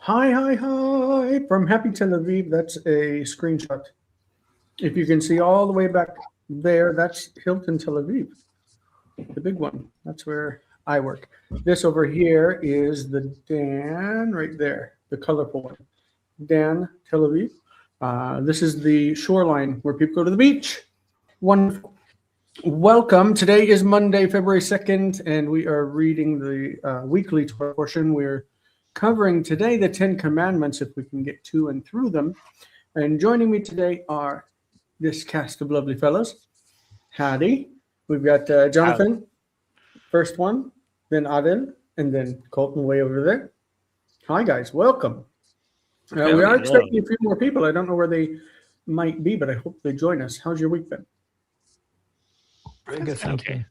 Hi from happy Tel Aviv. That's a screenshot. If you can see all the way back there, that's Hilton Tel Aviv, the big one. That's where I work. This over here is the Dan right there, the colorful one. Dan Tel Aviv. This is the shoreline where people go to the beach. Wonderful. Welcome. Today is Monday, February 2nd, and we are reading the weekly Torah portion. We're covering today the 10 Commandments, if we can get to and through them. And joining me today are this cast of lovely fellows. Howdy. We've got Jonathan, first one, then Adel, and then Colton way over there. Hi, guys. Welcome. We are expecting a few more people. I don't know where they might be, but I hope they join us. How's your week been? Very good, thank you.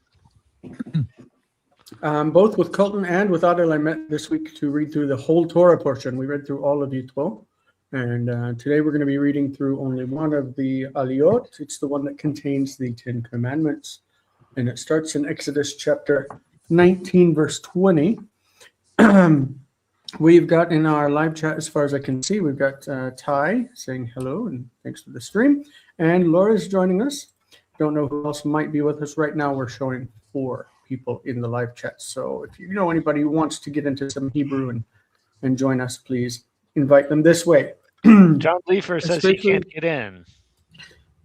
Both with Colton and with Adel, I met this week to read through the whole Torah portion. We read through all of Yitro, and today we're going to be reading through only one of the aliyot. It's the one that contains the 10 Commandments, and it starts in Exodus chapter 19, verse 20. We've got in our live chat, as far as I can see, we've got Ty saying hello and thanks for the stream, and Laura's joining us. Don't know who else might be with us right now. We're showing 4 people in the live chat. So if you know anybody who wants to get into some Hebrew and join us, please invite them this way. John Leifer says he can't get in.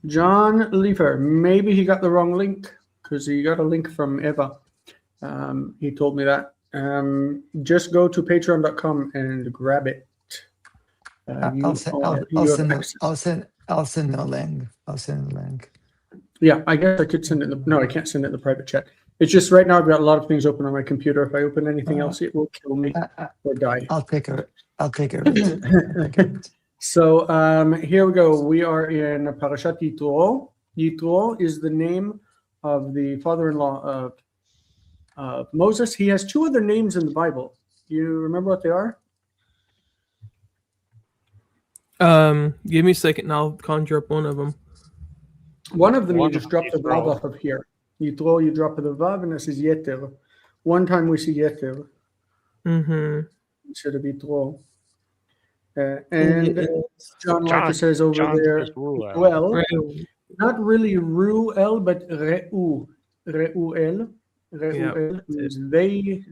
John Leifer, maybe he got the wrong link because he got a link from Eva. He told me that. Just go to patreon.com and grab it. I'll send the link. Yeah, I guess I could send it. No, I can't send it in the private chat. It's just right now I've got a lot of things open on my computer. If I open anything else, it will kill me or die. I'll take it. So here we go. We are in Parashat Yitro. Yitro is the name of the father-in-law of Moses. He has 2 other names in the Bible. You remember what they are? Give me a second and I'll conjure up one of them. One of them you just drop the vav off of here. Yitro, you drop the vav, and this is Yeter. One time we see Yeter instead of Yitro. And John Walker says over there, well, not really Ruel, but Reuel. Reuel means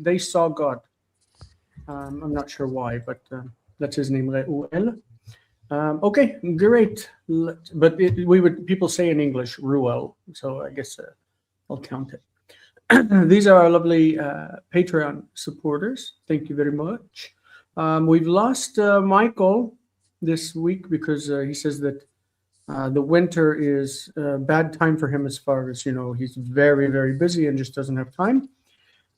they saw God. I'm not sure why, but that's his name, Reuel. Okay, great. But people say in English Ruel, so I guess I'll count it. These are our lovely Patreon supporters. Thank you very much. We've lost Michael this week because he says that the winter is a bad time for him as far as, he's very, very busy and just doesn't have time.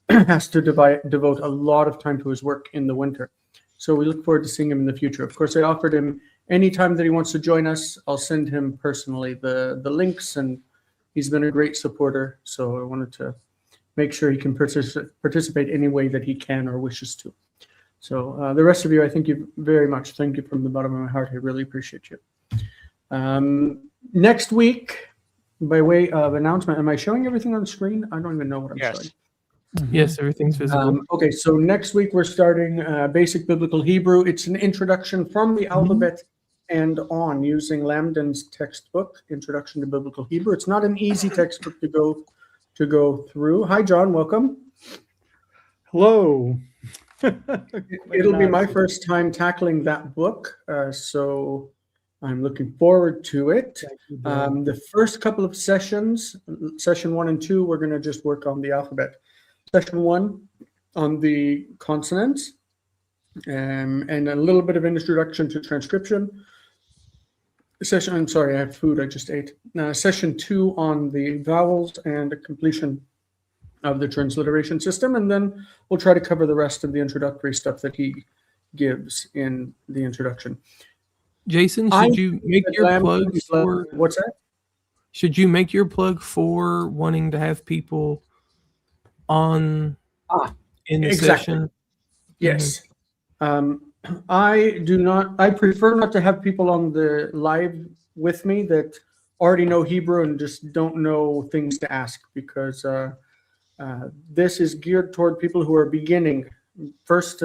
Has to devote a lot of time to his work in the winter. So we look forward to seeing him in the future. Of course, I offered him anytime that he wants to join us, I'll send him personally the links, and he's been a great supporter. So I wanted to make sure he can participate any way that he can or wishes to. So the rest of you, I thank you very much. Thank you from the bottom of my heart. I really appreciate you. Next week, by way of announcement, am I showing everything on the screen? I don't even know what I'm showing. Yes, everything's visible. Okay, so next week we're starting Basic Biblical Hebrew. It's an introduction from the alphabet and on, using Lamden's textbook, Introduction to Biblical Hebrew. It's not an easy textbook to go through. Hi, John. Welcome. Hello. It'll be my first time tackling that book, so I'm looking forward to it. The first couple of sessions, session 1 and 2, we're going to just work on the alphabet. Session 1 on the consonants, and a little bit of an introduction to transcription. I'm sorry, I have food I just ate. Session 2 on the vowels and the completion of the transliteration system, and then we'll try to cover the rest of the introductory stuff that he gives in the introduction. Jason, should you make your plug for what's that? Should you make your plug for wanting to have people on in the session? Yes. I prefer not to have people on the live with me that already know Hebrew and just don't know things to ask, because this is geared toward people who are beginning first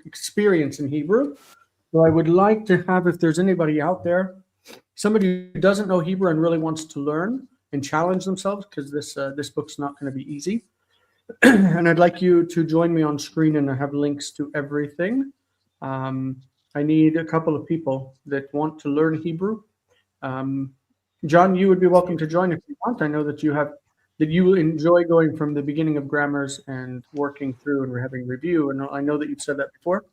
experience in Hebrew. So I would like to have, if there's anybody out there, somebody who doesn't know Hebrew and really wants to learn and challenge themselves, because this book's not going to be easy. And I'd like you to join me on screen, and I have links to everything. I need a couple of people that want to learn Hebrew. John, you would be welcome to join if you want. I know that you enjoy going from the beginning of grammars and working through, and we're having review. And I know that you've said that before.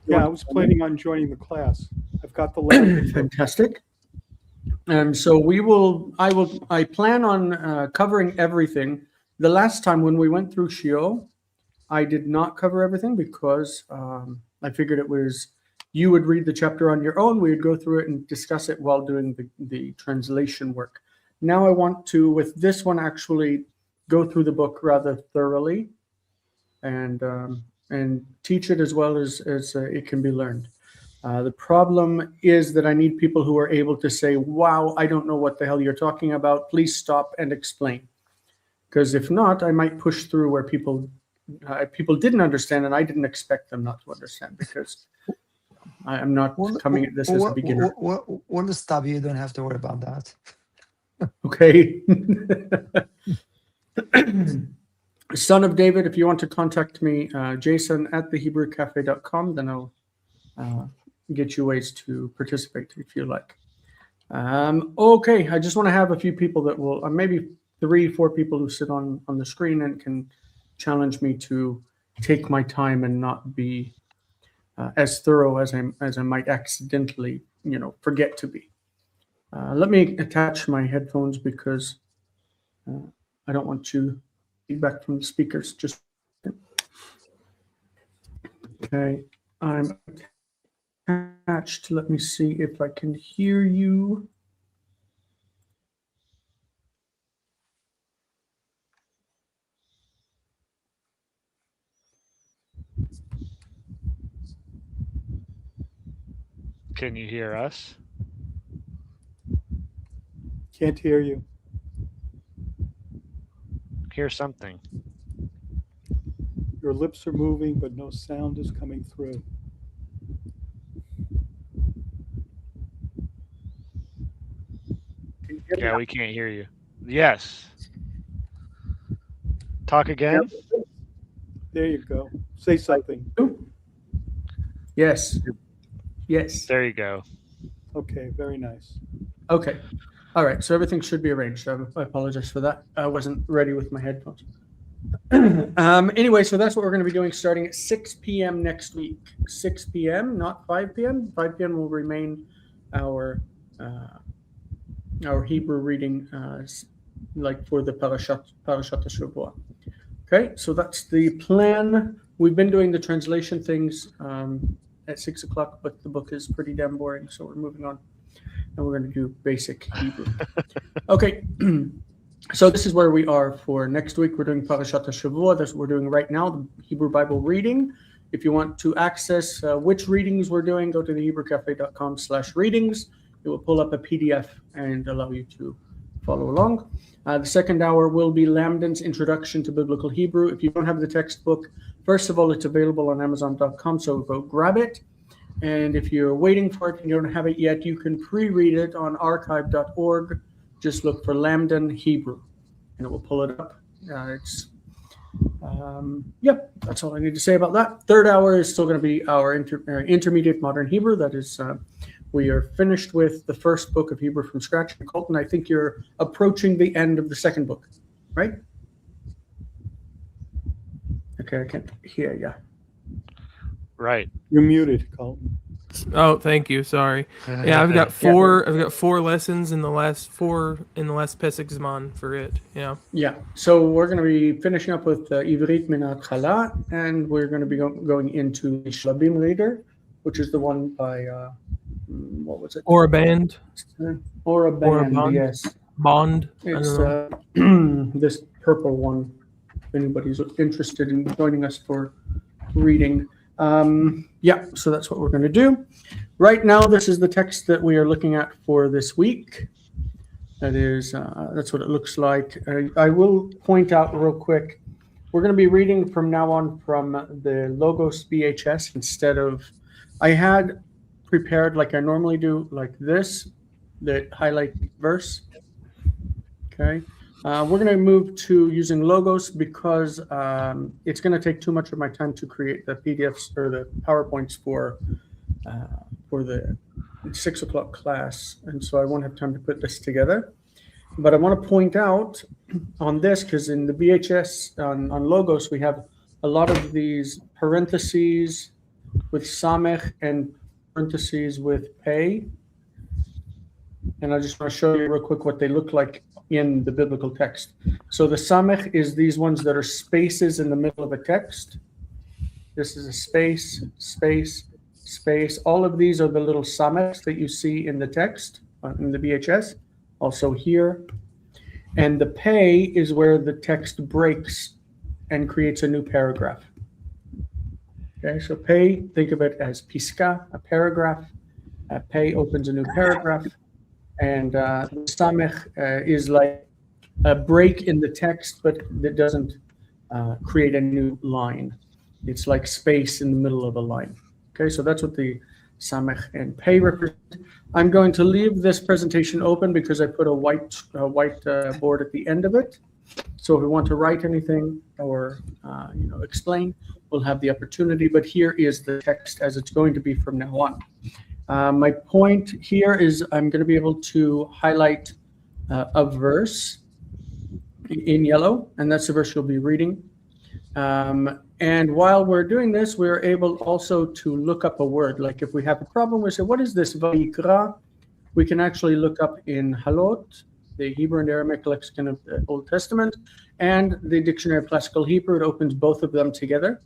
Yeah, I was planning on joining the class. I've got the language. Fantastic. And so I plan on covering everything. The last time when we went through Shio, I did not cover everything because I figured it was, you would read the chapter on your own. We would go through it and discuss it while doing the translation work. Now I want to, with this one, actually go through the book rather thoroughly and teach it as well as it can be learned. The problem is that I need people who are able to say, wow, I don't know what the hell you're talking about. Please stop and explain. Because if not, I might push through where people didn't understand, and I didn't expect them not to understand, because I am not coming at this as a beginner. We'll stop you. You don't have to worry about that. Okay. Son of David, if you want to contact me, Jason at thehebrewcafe.com, then I'll get you ways to participate if you like. Okay, I just want to have a few people that will, maybe 3-4 people who sit on the screen and can challenge me to take my time and not be as thorough as I might accidentally, forget to be. Let me attach my headphones because I don't want you feedback from the speakers. Just okay. I'm attached. Let me see if I can hear you. Can you hear us? Can't hear you. Hear something. Your lips are moving, but no sound is coming through. Yeah, we can't hear you. Yes. Talk again? Yep. There you go. Say something. Yes. Yes. There you go. Okay, very nice. Okay. All right. So everything should be arranged. I apologize for that. I wasn't ready with my headphones. Anyway, so that's what we're going to be doing starting at 6 p.m. next week. 6 p.m., not 5 p.m. 5 p.m. will remain our Hebrew reading, like for the Parashat Yitro. Okay, so that's the plan. We've been doing the translation things at 6 o'clock, but the book is pretty damn boring, so we're moving on. And we're going to do basic Hebrew. Okay, so this is where we are for next week. We're doing Parashat Yitro. That's what we're doing right now, the Hebrew Bible reading. If you want to access which readings we're doing, go to thehebrewcafe.com/readings. It will pull up a PDF and allow you to follow along. The second hour will be Lamden's Introduction to Biblical Hebrew. If you don't have the textbook, first of all, it's available on Amazon.com, so go grab it. And if you're waiting for it and you don't have it yet, you can pre-read it on archive.org. Just look for Lamden Hebrew, and it will pull it up. Yep, that's all I need to say about that. Third hour is still going to be our intermediate modern Hebrew. That is, we are finished with the first book of Hebrew from scratch. Colton, I think you're approaching the end of the second book, right? Okay, I can't hear you. Right. You're muted, Colton. Oh, thank you. Sorry. Yeah, I've got four lessons in the last Pesach Zman for it. Yeah. Yeah. So we're going to be finishing up with Ivrit Min Hatchala, and we're going to be going into the Shlabim reader, which is the one by what was it? Or a band. Or a band. Yes. Bond. It's this purple one. If anybody's interested in joining us for reading. Yeah, so that's what we're going to do. Right now, this is the text that we are looking at for this week. That's what it looks like. I will point out real quick, we're going to be reading from now on from the Logos BHS instead of, I had prepared like I normally do, like this, that highlight verse. Okay. We're going to move to using Logos because it's going to take too much of my time to create the PDFs or the PowerPoints for the 6 o'clock class. And so I won't have time to put this together. But I want to point out on this, because in the BHS on Logos, we have a lot of these parentheses with Samech and parentheses with Pei. And I just want to show you real quick what they look like in the biblical text. So the Samech is these ones that are spaces in the middle of a text. This is a space, space, space. All of these are the little Samechs that you see in the text, in the BHS. Also here. And the Pei is where the text breaks and creates a new paragraph. Okay, so Pei, think of it as Piska, a paragraph. Pei opens a new paragraph. And Samech is like a break in the text, but that doesn't create a new line. It's like space in the middle of a line. Okay, so that's what the Samech and Pei represent. I'm going to leave this presentation open because I put a white board at the end of it. So if we want to write anything or explain, we'll have the opportunity. But here is the text as it's going to be from now on. My point here is I'm going to be able to highlight a verse in yellow, and that's the verse you'll be reading. And while we're doing this, we're able also to look up a word. Like if we have a problem, we say, what is this Vayikra? We can actually look up in Halot, the Hebrew and Aramaic lexicon of the Old Testament, and the Dictionary of Classical Hebrew. It opens both of them together.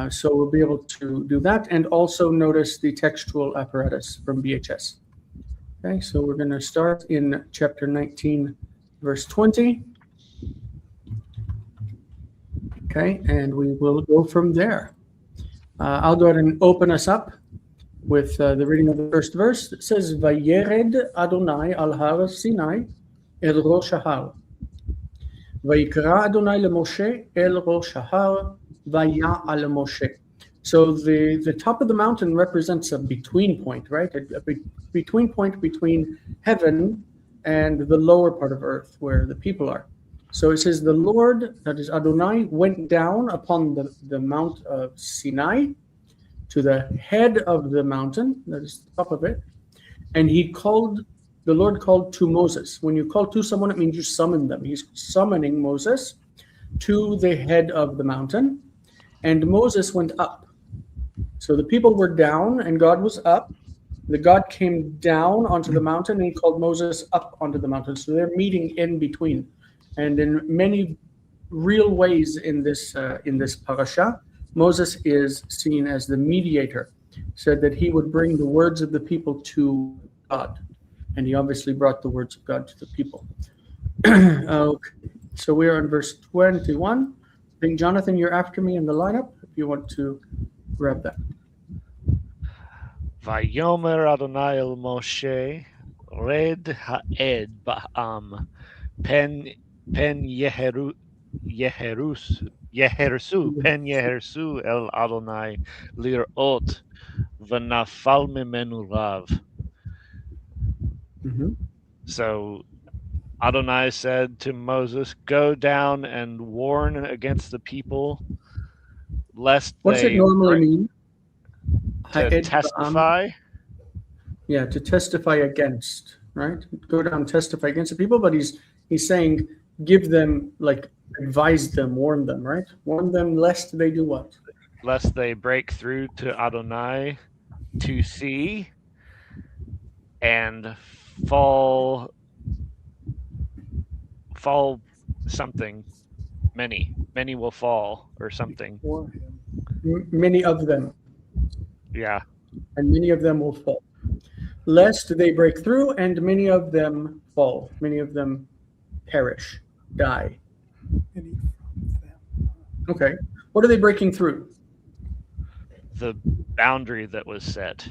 So we'll be able to do that and also notice the textual apparatus from BHS. Okay, so we're going to start in chapter 19, verse 20. Okay, and we will go from there. I'll go ahead and open us up with the reading of the first verse. It says, Vayered Adonai al har Sinai el rosh har. Vayikra Adonai leMoshe el rosh har vaya al Moshe. So the top of the mountain represents a between point, right? A between point between heaven and the lower part of earth where the people are. So it says the Lord, that is Adonai, went down upon the Mount of Sinai to the head of the mountain, that is the top of it, and the Lord called to Moses. When you call to someone, it means you summon them. He's summoning Moses to the head of the mountain, and Moses went up. So the people were down and God was up. The God came down onto the mountain and he called Moses up onto the mountain. So they're meeting in between. And in many real ways in this parasha, Moses is seen as the mediator, said that he would bring the words of the people to God. And he obviously brought the words of God to the people. Okay. So we are in verse 21. I think, Jonathan, you're after me in the lineup, if you want to grab that. Vayomer Adonai el Moshe, red ha'ed ba'am, pen yehersu el Adonai lir'ot v'nafal mimenu rav. So Adonai said to Moses, go down and warn against the people, lest What's it normally mean? To testify? Yeah, to testify against, right? Go down and testify against the people, but he's saying, give them, like, advise them, warn them, right? Warn them lest they do what? Lest they break through to Adonai to see and fall something. Many will fall or something. Many of them. Yeah. And many of them will fall. Lest they break through and many of them fall. Many of them perish, die. Okay. What are they breaking through? The boundary that was set.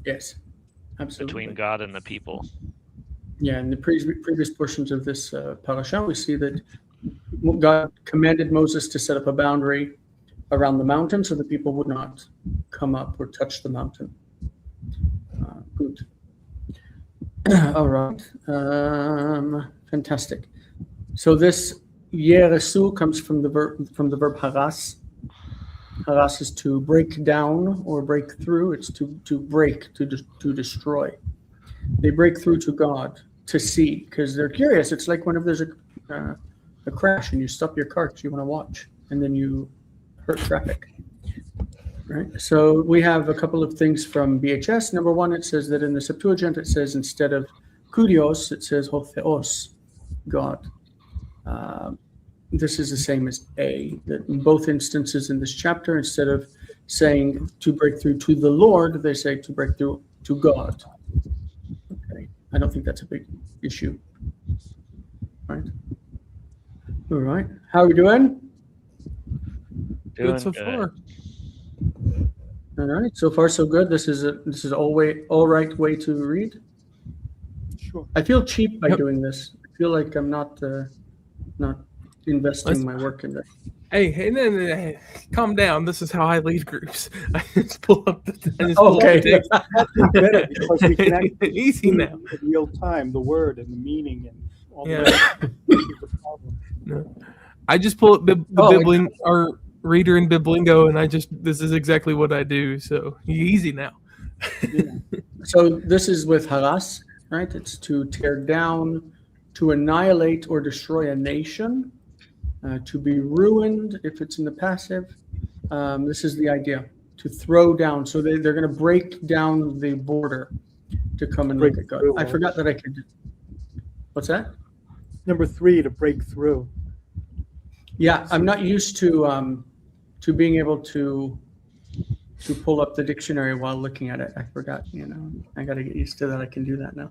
Yes, absolutely. Between God and the people. Yeah, in the previous portions of this parasha, we see that God commanded Moses to set up a boundary around the mountain so that people would not come up or touch the mountain. Good. All right. Fantastic. So this yeresu comes from the verb haras. Haras is to break down or break through. It's to break, to destroy. They break through to God to see because they're curious. It's like whenever there's a crash and you stop your car because you want to watch, and then you hurt traffic. Right. So we have a couple of things from BHS. Number one, it says that in the Septuagint, it says instead of kurios, it says hotheos, God. This is the same as A. That in both instances in this chapter, instead of saying to break through to the Lord, they say to break through to God. Okay. I don't think that's a big issue. Right. All right. How are we doing? Good so far. All right. So far, so good. This is all right way to read. Sure. I feel cheap by doing this. I feel like I'm not investing my work in this. Hey, then calm down. This is how I lead groups. I just pull up the text. That's better because we can actually easy now in real time the word and the meaning and all that. problem. No. I just pull up our reader in Biblingo, and this is exactly what I do. So easy now. Yeah. So this is with haras, right? It's to tear down, to annihilate or destroy a nation. To be ruined if it's in the passive. This is the idea, to throw down. So they're going to break down the border to come and look at God. I forgot that I could. What's that? Number 3, to break through. Yeah, I'm not used to being able to pull up the dictionary while looking at it. I forgot, I got to get used to that. I can do that now.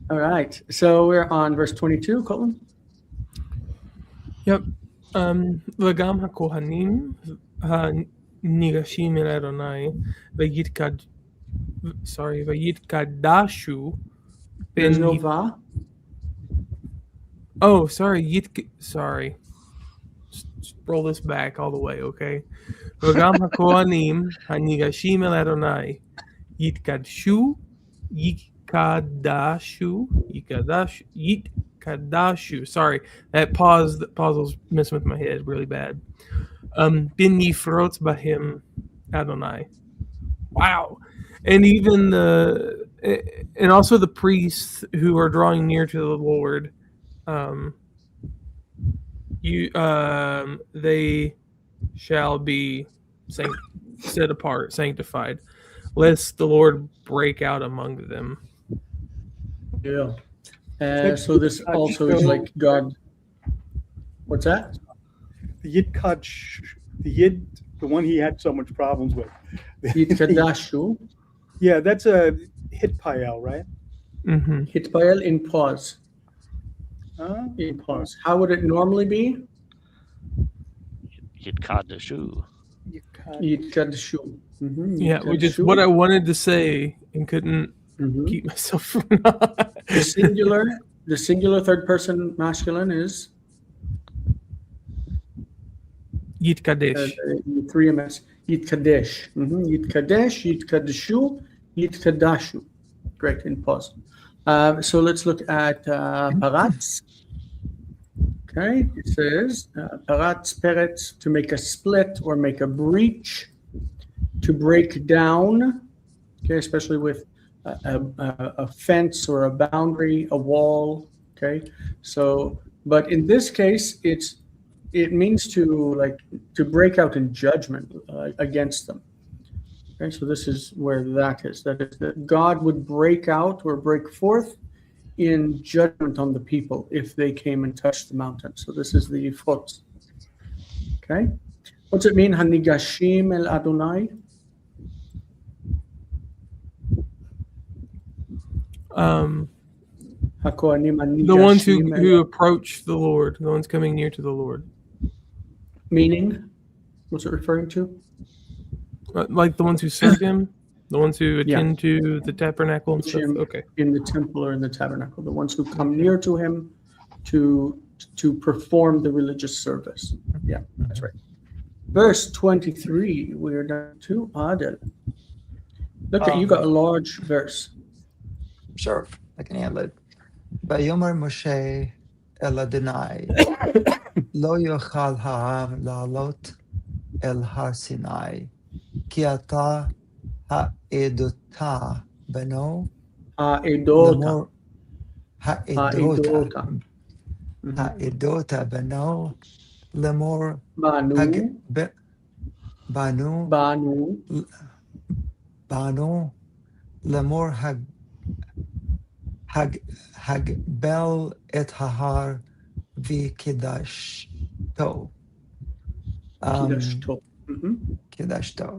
All right, so we're on verse 22, Colton. Yep. וגם הכהנים הניגשים אל אדוני ויתקדשו. There's no va. Oh, sorry. Sorry. Roll this back all the way, okay? וגם הכהנים הניגשים אל אדוני יתקדשו. Sorry, that pause was messing with my head really bad. Bin yifrot bahim Adonai. Wow. And even and also the priests who are drawing near to the Lord, they shall be set apart, sanctified, lest the Lord break out among them. Yeah. So this also is like God. What's that? The Yid, the one he had so much problems with. Yitkadashu. Yeah, that's a hitpael, right? Mm-hmm. Hitpael in pause. In pause. How would it normally be? Yitkadashu. Yitkadashu. Yeah, which is what I wanted to say and couldn't keep myself from The singular third person masculine is Yitkadesh. 3 ms. Yitkadesh. Yitkadesh, Yitkadeshu, Yitkadashu. Great, in pause. So let's look at Paratz. Okay, it says Paratz Peretz, to make a split or make a breach, to break down. Okay, especially with a fence or a boundary, a wall. Okay, so but in this case, it means to break out in judgment against them. Okay, so this is where that is. That is that God would break out or break forth in judgment on the people if they came and touched the mountain. So this is the Yifrot. Okay, what's it mean? Hanigashim el Adonai. The ones who approach the Lord, the ones coming near to the Lord. Meaning, what's it referring to? Like the ones who serve Him, the ones who attend to the tabernacle and stuff. Okay. In the temple or in the tabernacle, the ones who come near to Him to to perform the religious service. Yeah, that's right. Verse 23, we're down to Adel. Look at you got a large verse. Sure, I can handle it. ויאמר משה אל אדוני, לא יוכל העם לעלות אל הר סיני, כי אתה העדותה בנו, Ha'edota. העדותה בנו, לאמור בנו, לאמור הגבל את ההר וקידשתו. Kiddashto.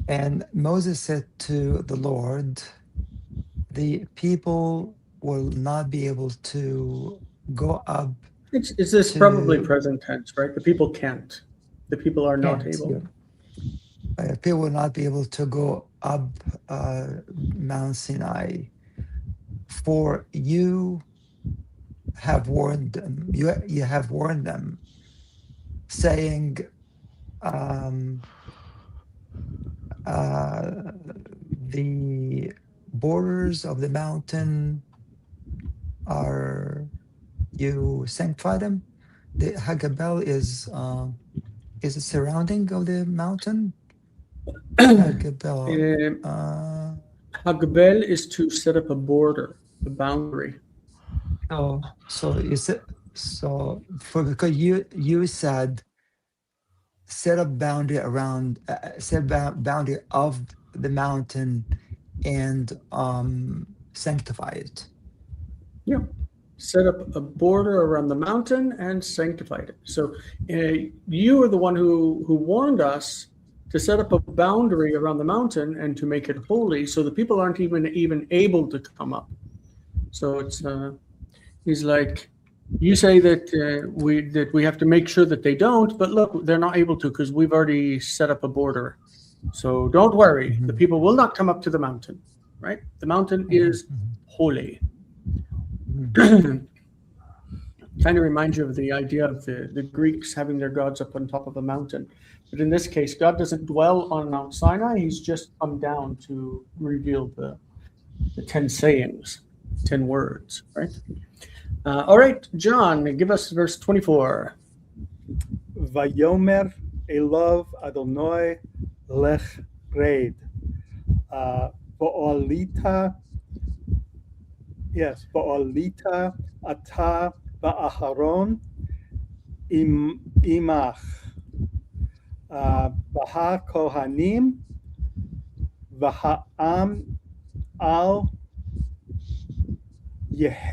And Moses said to the Lord, the people will not be able to go up. Is this probably present tense, right? The people can't. The people are not able. People will not be able to go up Mount Sinai. For you have warned them. You have warned them, saying, the borders of the mountain are, you sanctify them. The Hagabel is a surrounding of the mountain. Hagabel. Hagabel is to set up a border, a boundary. Oh, so is it because you said set up boundary around boundary of the mountain and sanctify it. Yeah, set up a border around the mountain and sanctified it. So you are the one who warned us to set up a boundary around the mountain and to make it holy, so the people aren't even able to come up. So it's he's like, you say that we have to make sure that they don't, but look, they're not able to because we've already set up a border. So don't worry, the people will not come up to the mountain, right? The mountain is holy. Kind of reminds you of the idea of the Greeks having their gods up on top of a mountain. But in this case, God doesn't dwell on Mount Sinai. He's just come down to reveal the 10 sayings, 10 words, right? All right, John, give us verse 24. Vayomer Elov Adonai lech red. Ba'alita ata ba'aharon imach. Baha kohanim v'ha'am al Yehersu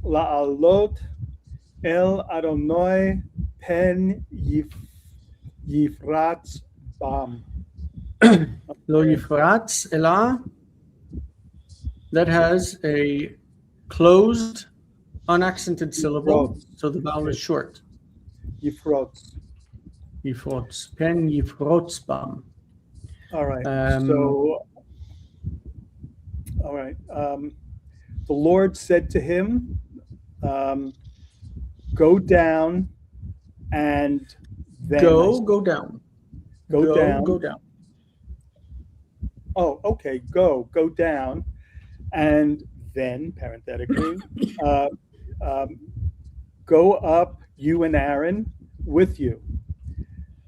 la'alot el Adonai pen Yifratz bam. Lo Yifratz Elah. That has a closed, unaccented syllable, so the vowel is short. Yifrotz. Yifrotz. Pen Yifrotz bam. All right. The Lord said to him, go down and then go down. Go down. Go down. Oh, okay. Go down. And then, parenthetically, go up, you and Aaron, with you.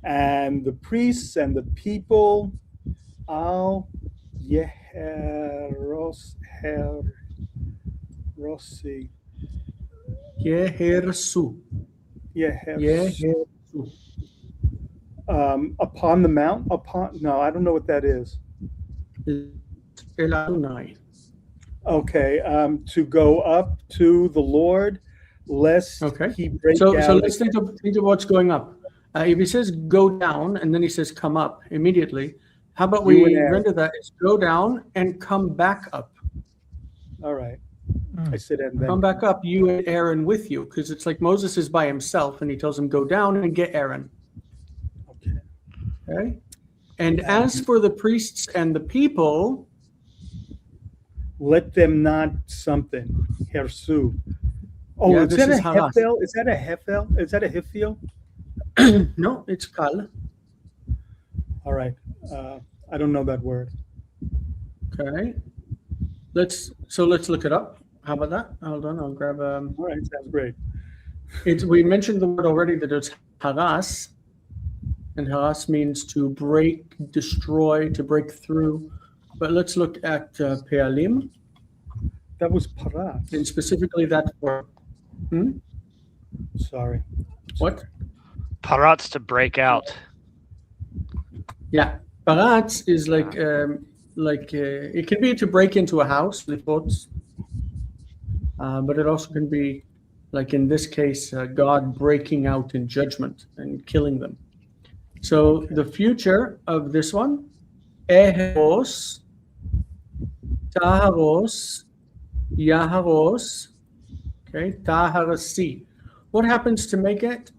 And the priests and the people, al Yehersu. Upon the mount, no, I don't know what that is. Okay, to go up to the Lord, lest he break out. So let's think of what's going up. If he says go down and then he says come up immediately, how about we render that as go down and come back up? All right. I said and then come back up, you and Aaron with you, because it's like Moses is by himself and he tells him go down and get Aaron. Okay. And as for the priests and the people, let them not something. Hersu. Oh, Yeah, is this that a is haras. hefel? Is that a hefel? Is that a hifil? no, it's kal. All right. I don't know that word. Okay. Let's look it up. How about that? Hold on, I'll grab All right, sounds great. we mentioned the word already that it's haras, and haras means to break, destroy, to break through. But let's look at pealim, That was paras. and specifically that word. Sorry. What? Parats to break out. Yeah, parats is like it can be to break into a house, lipots, but it also can be, like in this case, God breaking out in judgment and killing them. So the future of this one, eheros, taharos, yaharos, okay, taharasi. What happens to make it?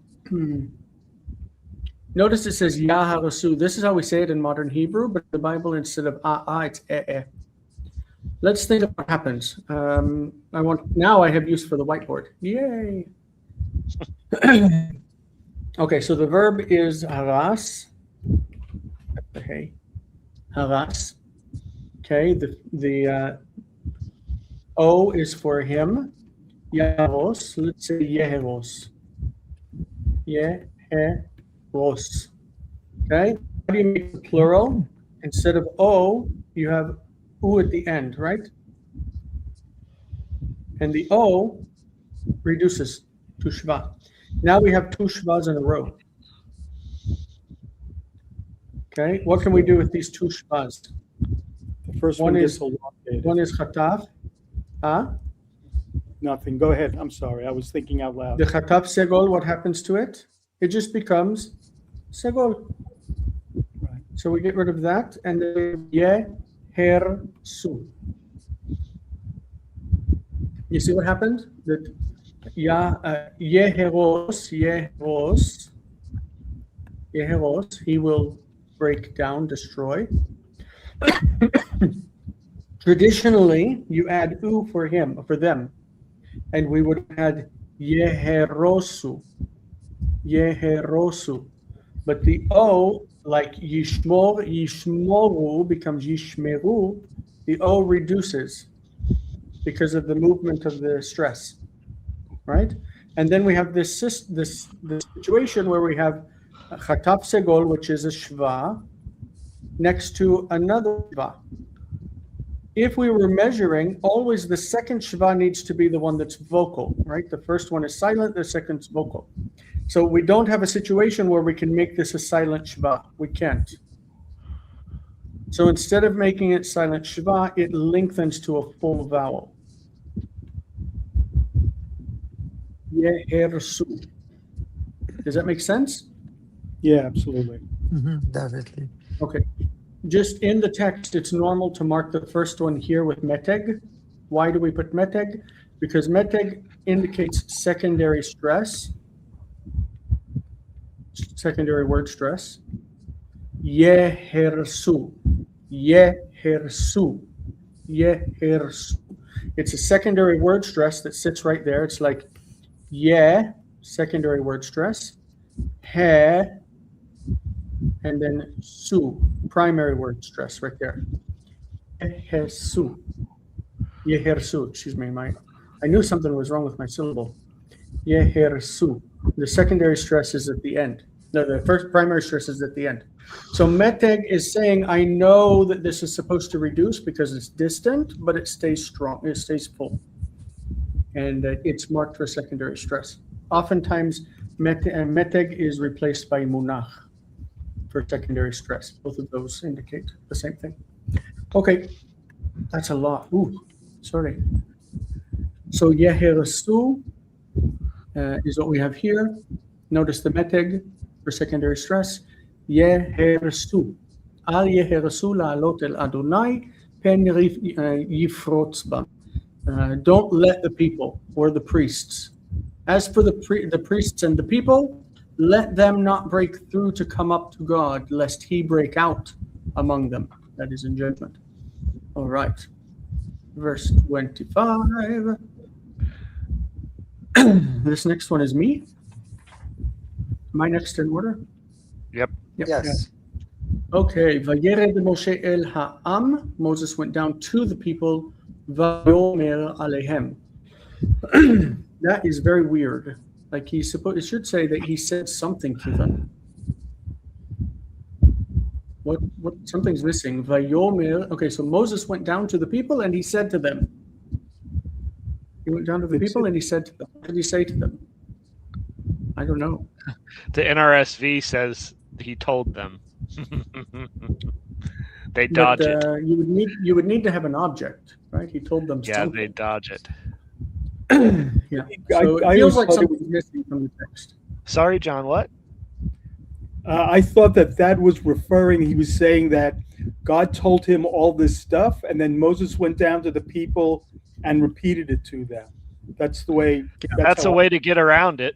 Notice it says yaharasu. This is how we say it in modern Hebrew, but the Bible, instead of it's Let's think of what happens. Now I have use for the whiteboard. Yay. Okay, so the verb is haras. Okay, haras. Okay, the O is for him. Yaros. Let's say yeheros. Yeheros. Okay, how do you make the plural? Instead of O, you have U at the end, right? And the O reduces to shva. Now we have two shvas in a row. Okay, what can we do with these two shvas? The first One one is- gets elongated. One is chataf. Nothing. Go ahead. I'm sorry. I was thinking out loud. The chataf segol, what happens to it? It just becomes segol. Right. So we get rid of that, and then yehersu. You see what happened? That yeheros, he will break down, destroy. Traditionally, you add u for him, for them, and we would add yeherosu. But the O, like yishmoru becomes yishmeru, the O reduces because of the movement of the stress, right? And then we have this situation where we have chataf segol, which is a shva, next to another shva. If we were measuring, always the second shva needs to be the one that's vocal, right? The first one is silent, the second's vocal. So we don't have a situation where we can make this a silent shva. We can't. So instead of making it silent shva, it lengthens to a full vowel. Yehersu. Does that make sense? Yeah, absolutely. Definitely. Okay. Just in the text, it's normal to mark the first one here with meteg. Why do we put meteg? Because meteg indicates secondary stress, secondary word stress. Yehersu. Yehersu. Yehersu. It's a secondary word stress that sits right there. It's like secondary word stress. He, and then su, primary word stress right there. Yehersu. Yehersu, excuse me. I knew something was wrong with my syllable. Yehersu. The secondary stress is at the end. No, the first primary stress is at the end. So meteg is saying, I know that this is supposed to reduce because it's distant, but it stays strong, it stays full. And it's marked for secondary stress. Oftentimes, meteg is replaced by munach for secondary stress. Both of those indicate the same thing. Okay, that's a lot. Ooh, sorry. So yehersu is what we have here. Notice the meteg for secondary stress. Yehersu. Al yehersu la'alot el Adonai pen yifrotz ba. Don't let the people or the priests. As for the priests and the people, let them not break through to come up to God, lest he break out among them. That is in judgment. All right. Verse 25. This next one is me. Am I next in order? Yep. Yes. Okay. Vayered Moshe el ha'am. Moses went down to the people. Vayomer alehem. That is very weird. Like it should say that he said something to them. What something's missing. Vayomer. Okay, so Moses went down to the people and he said to them. He went down to the people and he said to them. What did he say to them? I don't know. The NRSV says he told them. They dodge it. You would need to have an object, right? He told them. Yeah, something. they dodge it. Yeah. So it feels like something's missing from the text. Sorry, John. What? I thought that was referring. He was saying that God told him all this stuff, and then Moses went down to the people and repeated it to them. That's the way. That's a way to get around it.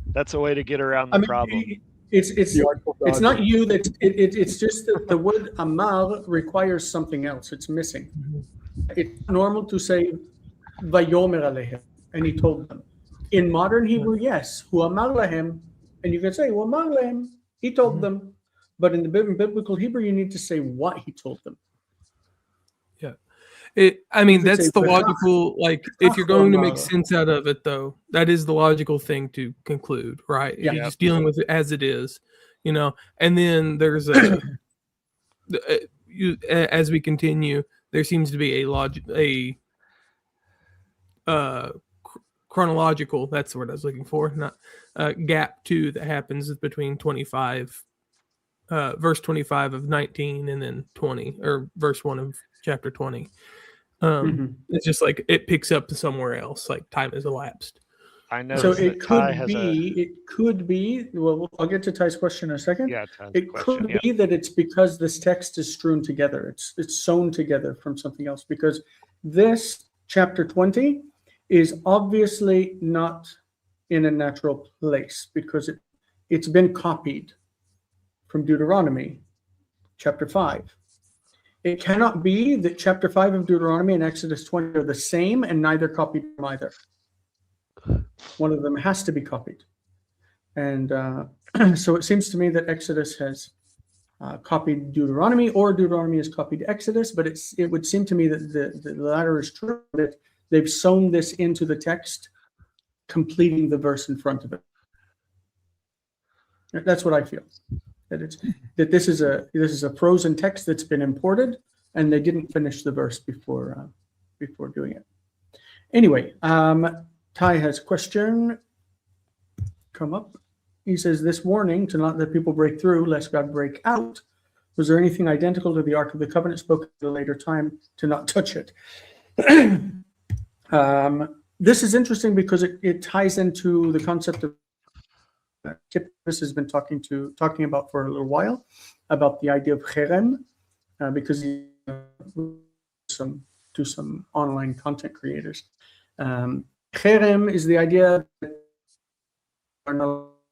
That's a way to get around the problem. It's not you that it's just that the word amar requires something else. It's missing. It's normal to say vayomer alehem, and he told them. In modern Hebrew, yes, hu amar lahem, and you can say hu amar lahem, he told them. But in the biblical Hebrew, you need to say what he told them. That's the logical, like, if you're going to make sense out of it, though, that is the logical thing to conclude, right? Yeah. You're just dealing with it as it is, and then there's as we continue, there seems to be chronological, that's the word I was looking for, not gap 2 that happens between 25, verse 25 of 19 and then 20, or verse 1 of chapter 20. It's just like it picks up to somewhere else, like time has elapsed. I know. So it could be. Well, I'll get to Ty's question in a second. Yeah, it could be that it's because this text is strewn together. It's sewn together from something else, because this chapter 20 is obviously not in a natural place, because it's been copied from Deuteronomy chapter 5. It cannot be that chapter 5 of Deuteronomy and Exodus 20 are the same and neither copied from either. One of them has to be copied. And so it seems to me that Exodus has copied Deuteronomy, or Deuteronomy has copied Exodus, but it would seem to me that the latter is true, that they've sewn this into the text, completing the verse in front of it. That's what I feel. That this is a frozen text that's been imported, and they didn't finish the verse before doing it. Anyway, Ty has a question come up. He says, "This warning to not let people break through, lest God break out. Was there anything identical to the Ark of the Covenant spoken at a later time to not touch it?" This is interesting because it ties into the concept of Kipnis has been talking about for a little while, about the idea of cherem, because he to some online content creators. Cherem is the idea that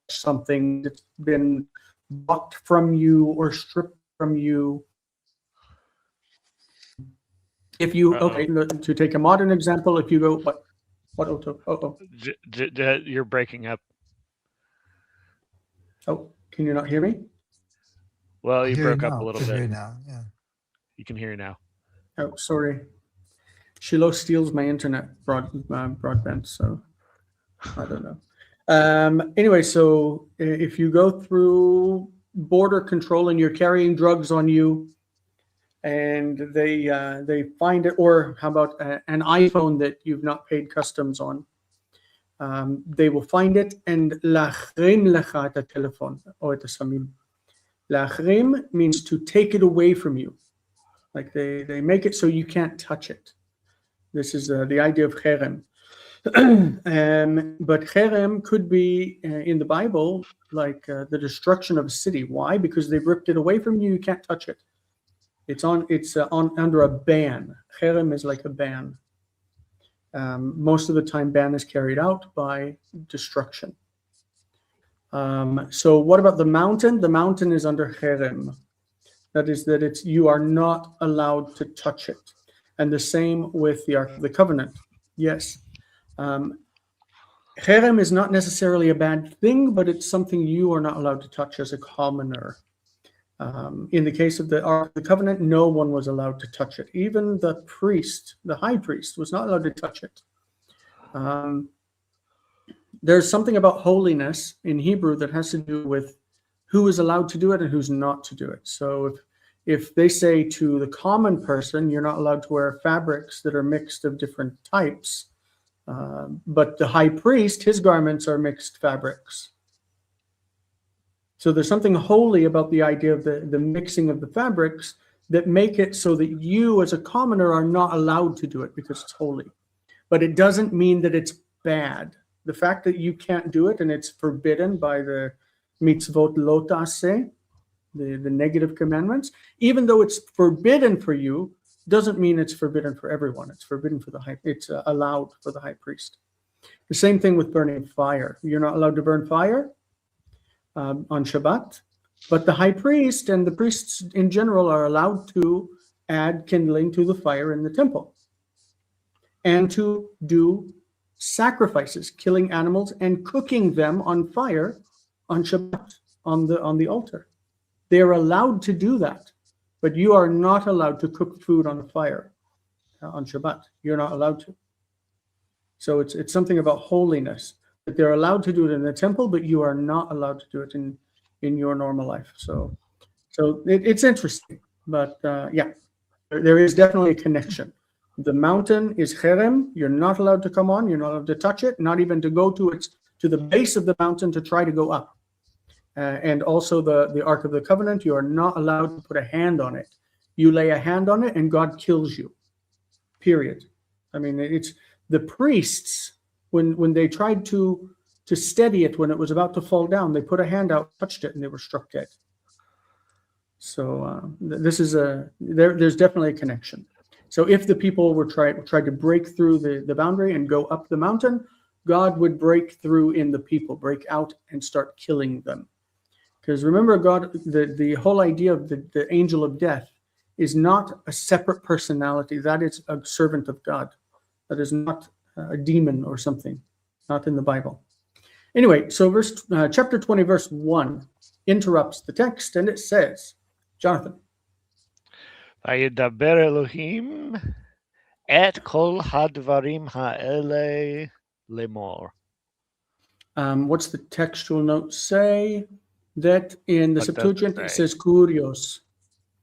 something that's been blocked from you or stripped from you. If you to take a modern example, if you go what Otto? You're breaking up. Oh, can you not hear me? Well, you broke up a little bit. Now, yeah. You can hear now. Oh, sorry. Shiloh steals my internet broadband, so I don't know. Anyway, so if you go through border control and you're carrying drugs on you, and they find it, or how about an iPhone that you've not paid customs on? They will find it and להחרים לך את הטלפון או את הסמים. להחרים means to take it away from you. Like they make it so you can't touch it. This is the idea of cherem. But cherem could be in the Bible like the destruction of a city. Why? Because they've ripped it away from you. You can't touch it. It's under a ban. Cherem is like a ban. Most of the time, ban is carried out by destruction. So what about the mountain? The mountain is under cherem. That is that it's you are not allowed to touch it. And the same with the Ark of the Covenant. Yes. Cherem is not necessarily a bad thing, but it's something you are not allowed to touch as a commoner. In the case of the Ark of the Covenant, no one was allowed to touch it. Even the priest, the high priest, was not allowed to touch it. There's something about holiness in Hebrew that has to do with who is allowed to do it and who's not to do it. So if they say to the common person, you're not allowed to wear fabrics that are mixed of different types, but the high priest, his garments are mixed fabrics. So there's something holy about the idea of the mixing of the fabrics that make it so that you as a commoner are not allowed to do it because it's holy. But it doesn't mean that it's bad. The fact that you can't do it and it's forbidden by the mitzvot lo ta'aseh, the negative commandments, even though it's forbidden for you, doesn't mean it's forbidden for everyone. It's forbidden for it's allowed for the high priest. The same thing with burning fire. You're not allowed to burn fire on Shabbat, but the high priest and the priests in general are allowed to add kindling to the fire in the temple and to do sacrifices, killing animals and cooking them on fire on Shabbat, on the altar. They are allowed to do that, but you are not allowed to cook food on a fire on Shabbat. You're not allowed to. So it's something about holiness, that they're allowed to do it in the temple, but you are not allowed to do it in your normal life. So it's interesting, but yeah, there is definitely a connection. The mountain is cherem. You're not allowed to come on. You're not allowed to touch it. Not even to go to the base of the mountain to try to go up. And also the Ark of the Covenant. You are not allowed to put a hand on it. You lay a hand on it, and God kills you. Period. I mean, it's the priests when they tried to steady it when it was about to fall down. They put a hand out, touched it, and they were struck dead. So this is there's definitely a connection. So if the people were tried to break through the boundary and go up the mountain, God would break through in the people, break out and start killing them. Because remember, God, the whole idea of the angel of death is not a separate personality. That is a servant of God. That is not a demon or something, not in the Bible. Anyway, so chapter 20, verse 1 interrupts the text, and it says, Jonathan. וידבר אלוהים את כל הדברים האלה לאמור. What's the textual note say? That in the Septuagint it says kurios.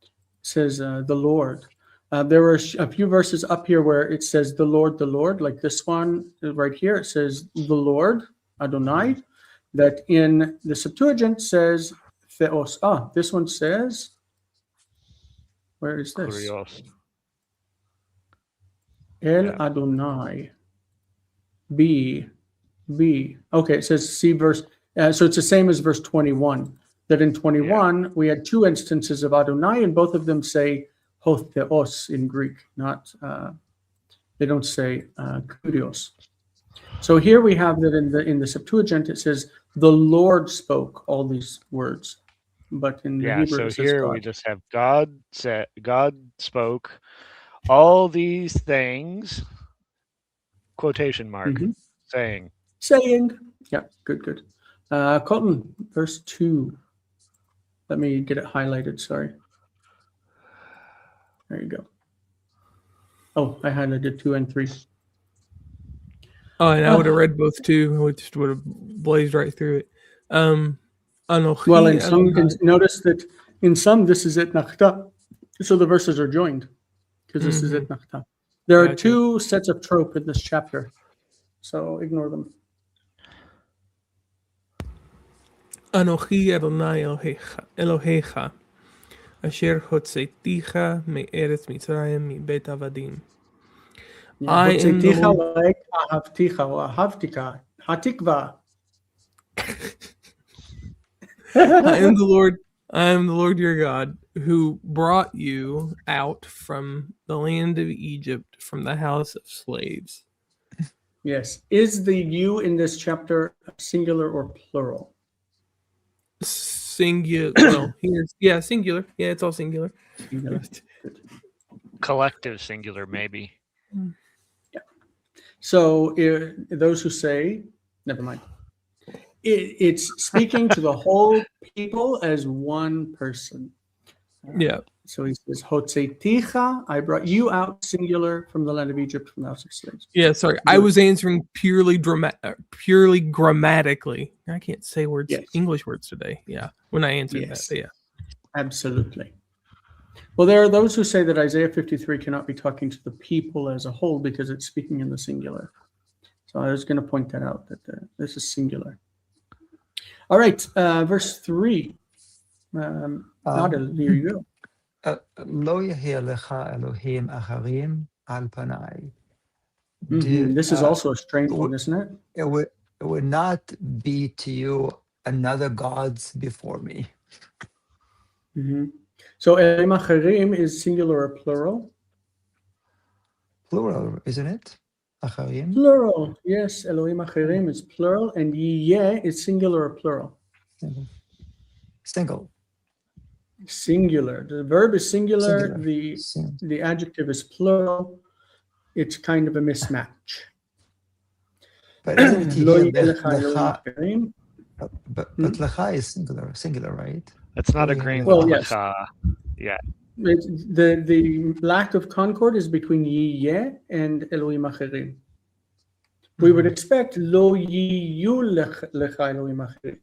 It says the Lord. There are a few verses up here where it says the Lord, like this one right here. It says the Lord, Adonai. That in the Septuagint says theos. This one says, where is this? Kurios. El Adonai. B. Okay, it says see verse. So it's the same as verse 21. That in 21 we had two instances of Adonai, and both of them say hotheos in Greek. Not they don't say kurios. So here we have that in the Septuagint it says the Lord spoke all these words, but in the Hebrew so it says here God. we just have God spoke all these things, quotation mark, saying. Yeah, good. Colton, verse 2. Let me get it highlighted, sorry. There you go. Oh, I highlighted 2 and 3. Oh, and I would have read both too. I just would have blazed right through it. Well, in some, notice that in some this is et nachta, so the verses are joined because this is et nachta. There are two sets of trope in this chapter, so ignore them. Anochi Adonai Elohecha, asher hotzeiticha me'eretz Mitzrayim mi'beit avadim. I am the Lord. I am the Lord your God, who brought you out from the land of Egypt, from the house of slaves. Yes. Is the you in this chapter singular or plural? Singular. Well, here's singular. Yeah, it's all singular. Singular. Collective singular, maybe. So those who say, never mind. It's speaking to the whole people as one person. Yeah. So he says, Hotzeiticha, I brought you out, singular, from the land of Egypt, from the house of slaves. Yeah, sorry. I was answering purely grammatically. I can't say words, Yes. English words today. Yeah, when I answered Yes. that. Yeah. Absolutely. Well, there are those who say that Isaiah 53 cannot be talking to the people as a whole because it's speaking in the singular. So I was going to point that out, that this is singular. All right, verse 3. Adel, here you go. לא יהיה לך אלוהים אחרים על פניי. This is also a strange one, isn't it? It would not be to you another gods before me. So Elohim Acharim is singular or plural? Plural, isn't it? Acharim? Plural, yes. Elohim Acharim is plural, and Yeh is singular or plural? Single. Singular. The verb is singular. Singular. The adjective is plural. It's kind of a mismatch. But isn't it Lo here, yeh lecha Elohim lecha, Acharim. but lecha is singular, right? That's not Lo agreeing Well, with yes. lecha. Yeah. The lack of concord is between Yeh and Elohim Acharim. We would expect Lo yiyu lecha Elohim Acharim.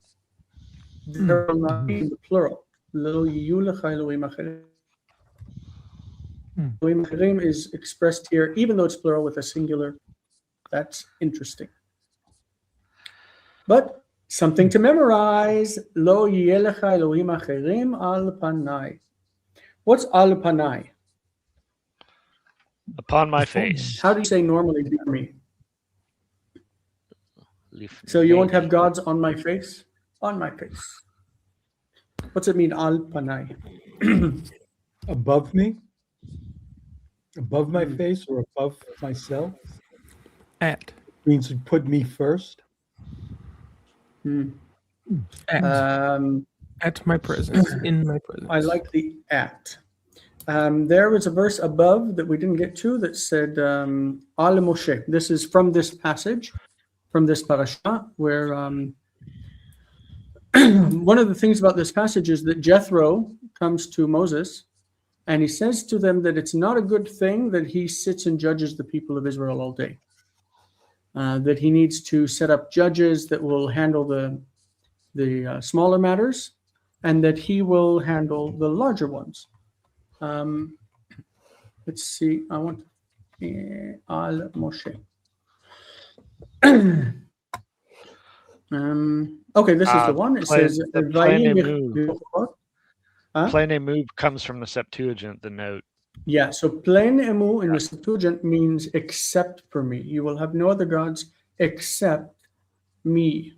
There will not be in the plural. Lo yiyu lecha Elohim Acharim. Elohim Acharim is expressed here, even though it's plural with a singular. That's interesting. But something to memorize. Lo yeh lecha Elohim Acharim al panai. What's al panai? Upon my face. How do you say normally before me? So you won't have gods on my face? On my face. What's it mean, al panai? Above me? Above my face or above myself? At. Means to put me first. At my presence. In my presence. I like the at. There was a verse above that we didn't get to that said, Al Moshe. This is from this passage, from this parashah, where one of the things about this passage is that Jethro comes to Moses and he says to them that it's not a good thing that he sits and judges the people of Israel all day. That he needs to set up judges that will handle the smaller matters, and that he will handle the larger ones. Let's see. I want Al Moshe. Okay, this is the one. It says Plane move comes from the Septuagint, the note. Yeah, so plain emu in the Septuagint means except for me. You will have no other gods except me.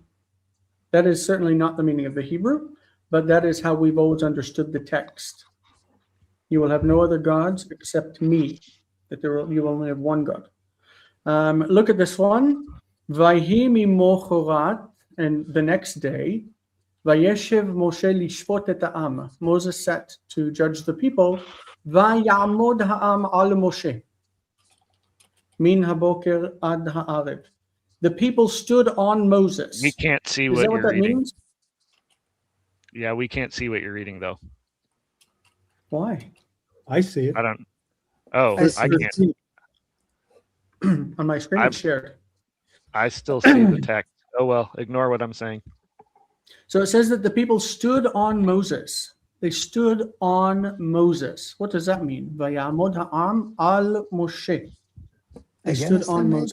That is certainly not the meaning of the Hebrew, but that is how we've always understood the text. You will have no other gods except me. That you will only have one God. Look at this one. Vayhi mimochorat, and the next day, Vayeshev Moshe lishpot et ha'am. Moses sat to judge the people. Vayamod ha'am al Moshe. Min haboker ad ha'arev. The people stood on Moses. We can't see Is what that you're what that reading. means? Yeah, we can't see what you're reading though. Why? I see it. I don't. Oh, I can't. On my screen, it's shared. I still see the text. Oh well, ignore what I'm saying. So it says that the people stood on Moses. They stood on Moses. What does that mean? Vayamod ha'am al Moshe. They stood on Moses.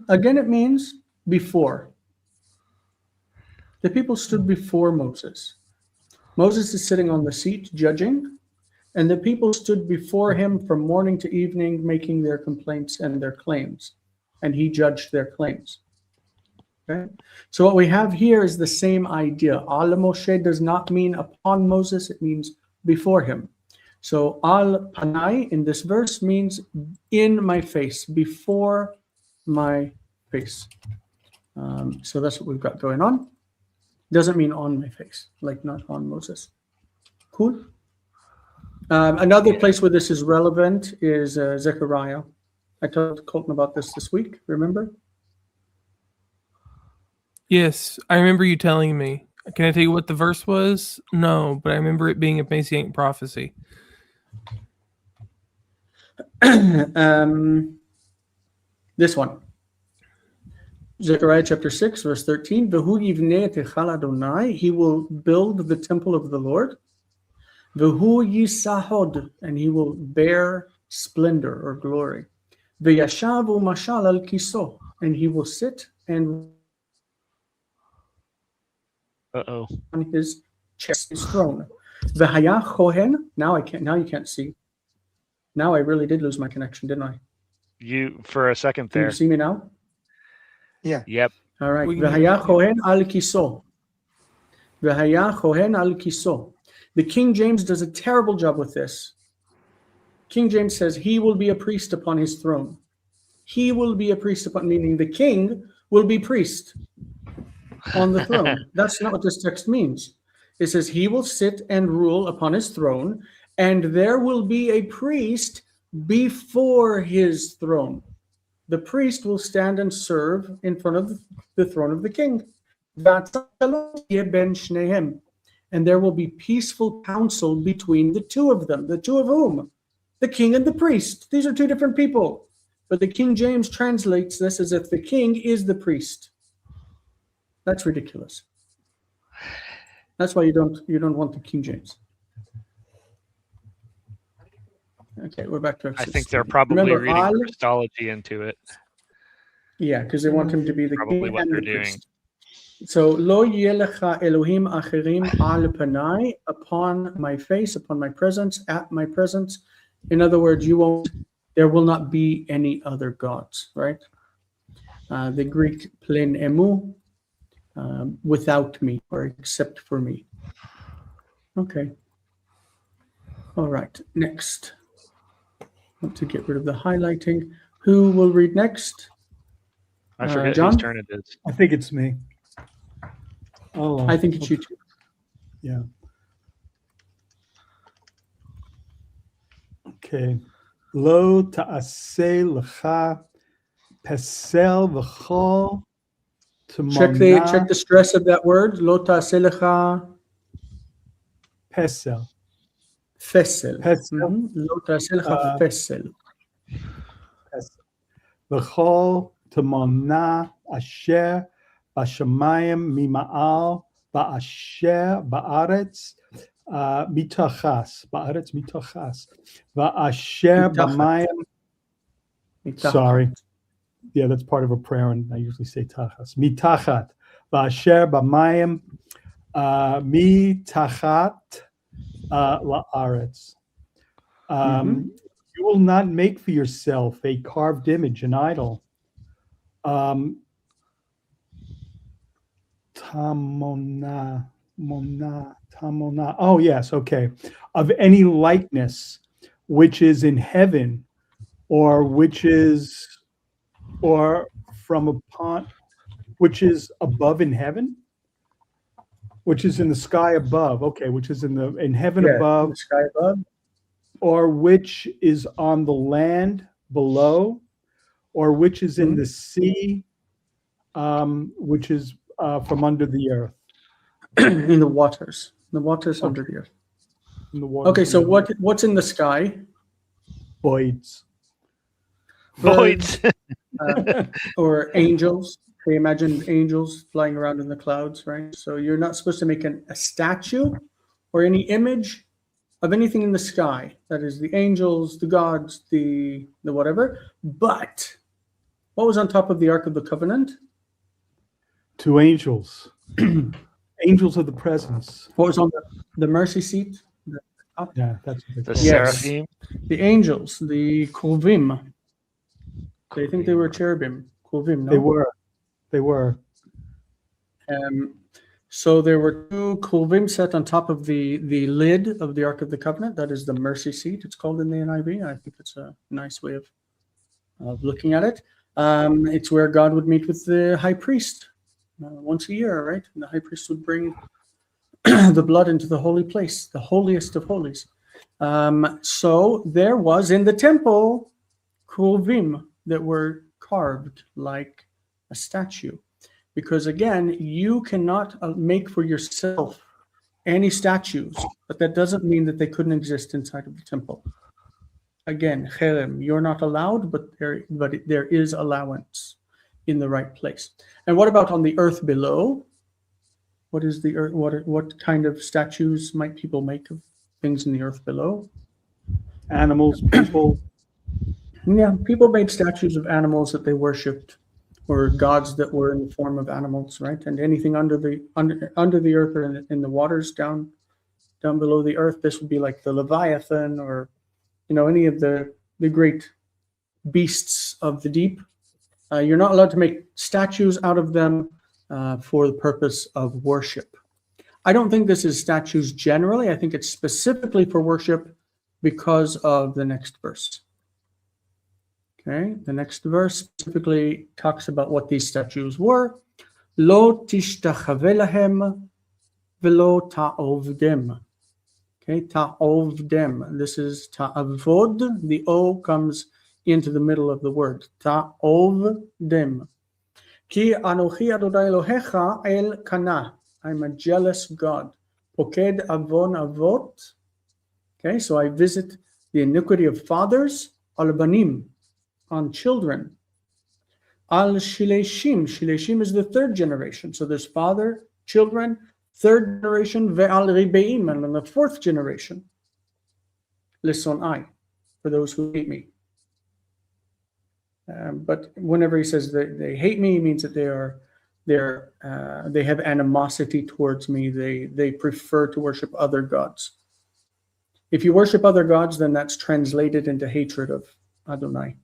Again, it means before. The people stood before Moses. Moses is sitting on the seat judging, and the people stood before him from morning to evening, making their complaints and their claims, and he judged their claims. Okay? So what we have here is the same idea. Al Moshe does not mean upon Moses, it means before him. So al panai in this verse means in my face, before my face. So that's what we've got going on. Doesn't mean on my face, like not on Moses. Cool. Another place where this is relevant is Zechariah. I told Colton about this week, remember? Yes, I remember you telling me. Can I tell you what the verse was? No, but I remember it being a messianic prophecy. This one. Zechariah chapter 6, verse 13. V'hu yivneh et heichal Adonai. He will build the temple of the Lord. V'hu yisahod. And he will bear splendor or glory. V'yashav u'mashal al kiso. And he will sit and on his chest, his throne. V'haya kohen. Now you can't see. Now I really did lose my connection, didn't I? You for a second Can there. you see me now? Yeah. Yep. All right. We can hear V'haya you. kohen al kiso. V'haya kohen al kiso. The King James does a terrible job with this. King James says he will be a priest upon his throne. He will be a priest upon, meaning the king will be priest on the throne. That's not what this text means. It says he will sit and rule upon his throne, and there will be a priest before his throne. The priest will stand and serve in front of the throne of the king. And there will be peaceful counsel between the two of them. The two of whom? The king and the priest. These are two different people. But the King James translates this as if the king is the priest. That's ridiculous. That's why you don't want the King James. Okay, we're back to I Exodus. think they're probably Remember, reading Christology into it. Yeah, because they want him to be the Probably king what and they're the doing. priest. So, lo yelecha Elohim acherim al panai, upon my face, upon my presence, at my presence. In other words, there will not be any other gods, right? The Greek plen emu, without me or except for me. Okay. All right, next. I want to get rid of the highlighting. Who will read next? I forget John? whose turn it is. I think it's me. Oh, I think it's you two. Yeah. Okay. Lo ta'aseh lecha pesel v'chol Check the stress of that word. Lo ta'aseh lecha pesel. fesel. Pesel. Lo ta'aseh lecha fesel. V'chol t'mona asher b'shamayim mima'al ba'asher ba'aretz mitachas. Ba'aretz mitachas. Va'asher b'mayim. Sorry. Yeah, that's part of a prayer, and I usually say tachas. Mitachat. Va'asher b'mayim mitachat la'aretz. You will not make for yourself a carved image, an idol. Tamona. Oh, yes, okay. Of any likeness which is in heaven, or which is, or from upon, which is above in heaven, which is in the sky above. Okay, which is in heaven above, in the sky above, or which is on the land below, or which is in the sea, which is from under the earth. in the waters. The waters under the earth. In the water. Okay, so what's in the sky? Voids. Voids. Or angels. Okay, imagine angels flying around in the clouds, right? So you're not supposed to make a statue or any image of anything in the sky. That is the angels, the gods, the whatever. But what was on top of the Ark of the Covenant? 2 angels. Angels of the presence. What was on the mercy seat? Yeah, that's what The they call it. Yes. seraphim. The angels, the Kruvim. They think they were cherubim. Kruvim, no? They were. So there were 2 Kruvim set on top of the lid of the Ark of the Covenant. That is the mercy seat, it's called in the NIV. I think it's a nice way of looking at it. It's where God would meet with the high priest once a year, right? And the high priest would bring the blood into the holy place, the holiest of holies. So there was in the temple kruvim that were carved like a statue. Because again, you cannot make for yourself any statues, but that doesn't mean that they couldn't exist inside of the temple. Again, cherem, you're not allowed, but there is allowance in the right place. And what about on the earth below? What is the earth? What kind of statues might people make of things in the earth below? Animals, people. Yeah, people made statues of animals that they worshipped, or gods that were in the form of animals, right? And anything under the earth or in the waters down below the earth, this would be like the Leviathan, or any of the great beasts of the deep. You're not allowed to make statues out of them for the purpose of worship. I don't think this is statues generally. I think it's specifically for worship because of the next verse. Okay, the next verse specifically talks about what these statues were. Lo tishtachave lahem velo ta'ovdem. Okay, ta'ovdem. This is ta'avod. The O comes into the middle of the word. Ta'ovdem. Ki anochi Adonai Elohecha el kana. I'm a jealous God. Poked avon avot. Okay, so I visit the iniquity of fathers. Al banim, on children. Al shileshim. Shileshim is the third generation. So there's father, children, third generation, ve'al ribeim, and on the fourth generation. Listen, I, for those who hate me. But whenever he says that they hate me, it means that they have animosity towards me. They prefer to worship other gods. If you worship other gods, then that's translated into hatred of Adonai.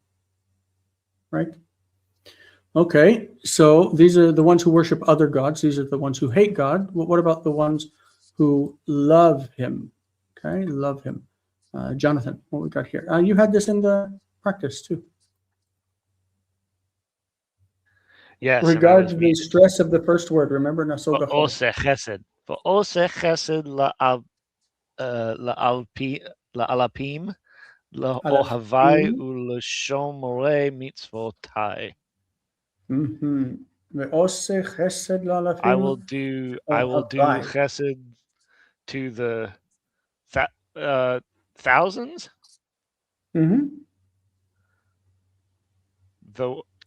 Right? Okay, so these are the ones who worship other gods. These are the ones who hate God. What about the ones who love him? Okay, love him. Jonathan, what we got here? You had this in the practice too. Yes. Regard the stress of the first word. Remember, nasoga. V'oseh chesed. V'oseh chesed la'alapim, la'ohavai u'l'shomorei mitzvotai. I will do chesed to the thousands.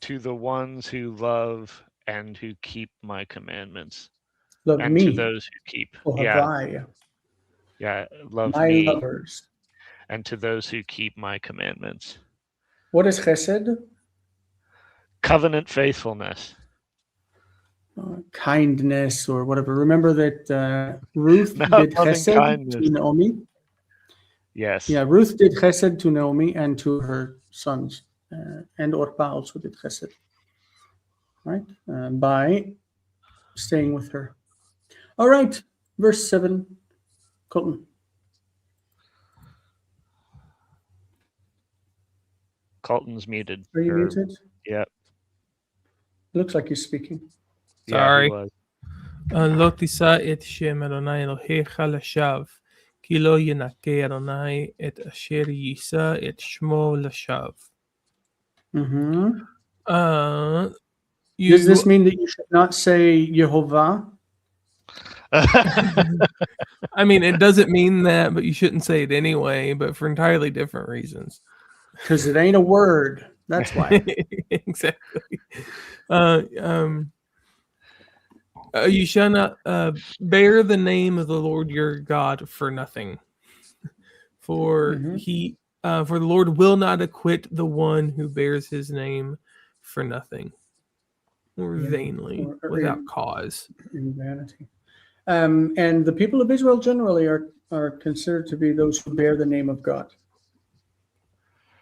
To the ones who love and who keep my commandments. Love and me. To those who keep. Love my me. Lovers. And to those who keep my commandments. What is chesed? Covenant faithfulness. Kindness or whatever. Remember that Ruth did chesed to Naomi? Yes. Yeah, Ruth did chesed to Naomi and to her sons. And Orpah also did chesed. Right? By staying with her. All right. Verse 7. Colton. Colton's muted. Are you muted? Yep. Looks like he's speaking. Sorry. Yeah, לא תישא את שם אדוני אלוהיך לשווא, כי לא ינקה אדוני את אשר יישא את שמו לשווא. Does this mean that you should not say Yehovah? I mean, it doesn't mean that, but you shouldn't say it anyway, but for entirely different reasons. Because it ain't a word. That's why. Exactly. You shall not bear the name of the Lord your God for nothing. For for the Lord will not acquit the one who bears his name for nothing, or vainly, or without cause. In vanity. And the people of Israel generally are considered to be those who bear the name of God.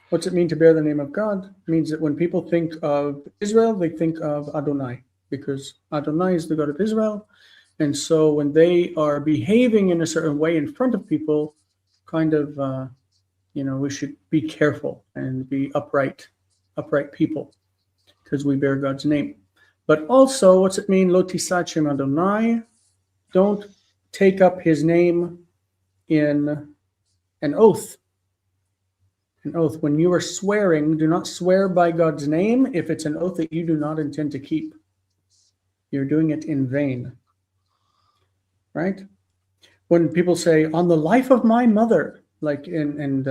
What's it mean to bear the name of God? It means that when people think of Israel, they think of Adonai, because Adonai is the God of Israel. And so when they are behaving in a certain way in front of people, kind of, we should be careful and be upright people. because we bear God's name. But also, what's it mean? Lo tisat shem Adonai. Don't take up his name in an oath. An oath. When you are swearing, do not swear by God's name if it's an oath that you do not intend to keep. You're doing it in vain. Right? When people say, on the life of my mother, like, and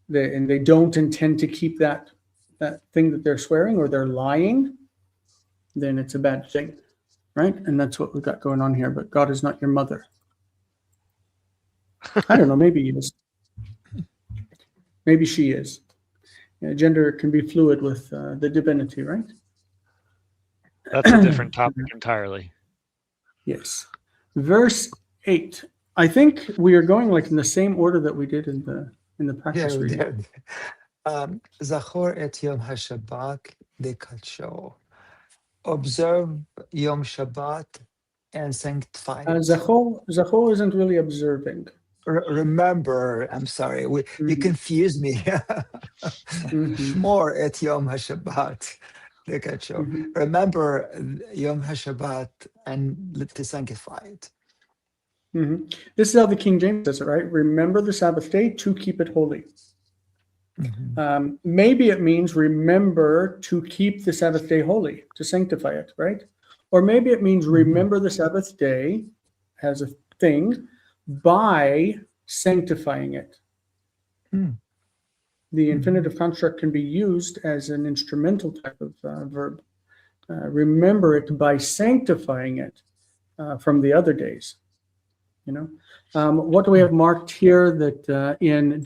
they don't intend to keep that thing that they're swearing, or they're lying, then it's a bad thing. Right? And that's what we've got going on here. But God is not your mother. I don't know. Maybe he is. Maybe she is. Yeah, gender can be fluid with the divinity, right? That's a different topic entirely. Yes. Verse 8. I think we are going like in the same order that we did in the practice Yeah, we reading. did. Zachor et Yom HaShabbat lekadsho. Observe Yom Shabbat and sanctify it. Zachor isn't really observing. Remember, I'm sorry, you confused me. Shmor et Yom HaShabbat lekadsho. Remember Yom HaShabbat and to sanctify it. This is how the King James says it, right? Remember the Sabbath day to keep it holy. Maybe it means remember to keep the Sabbath day holy, to sanctify it, right? Or maybe it means remember the Sabbath day as a thing by sanctifying it. The infinitive construct can be used as an instrumental type of verb. Remember it by sanctifying it from the other days. What do we have marked here? That in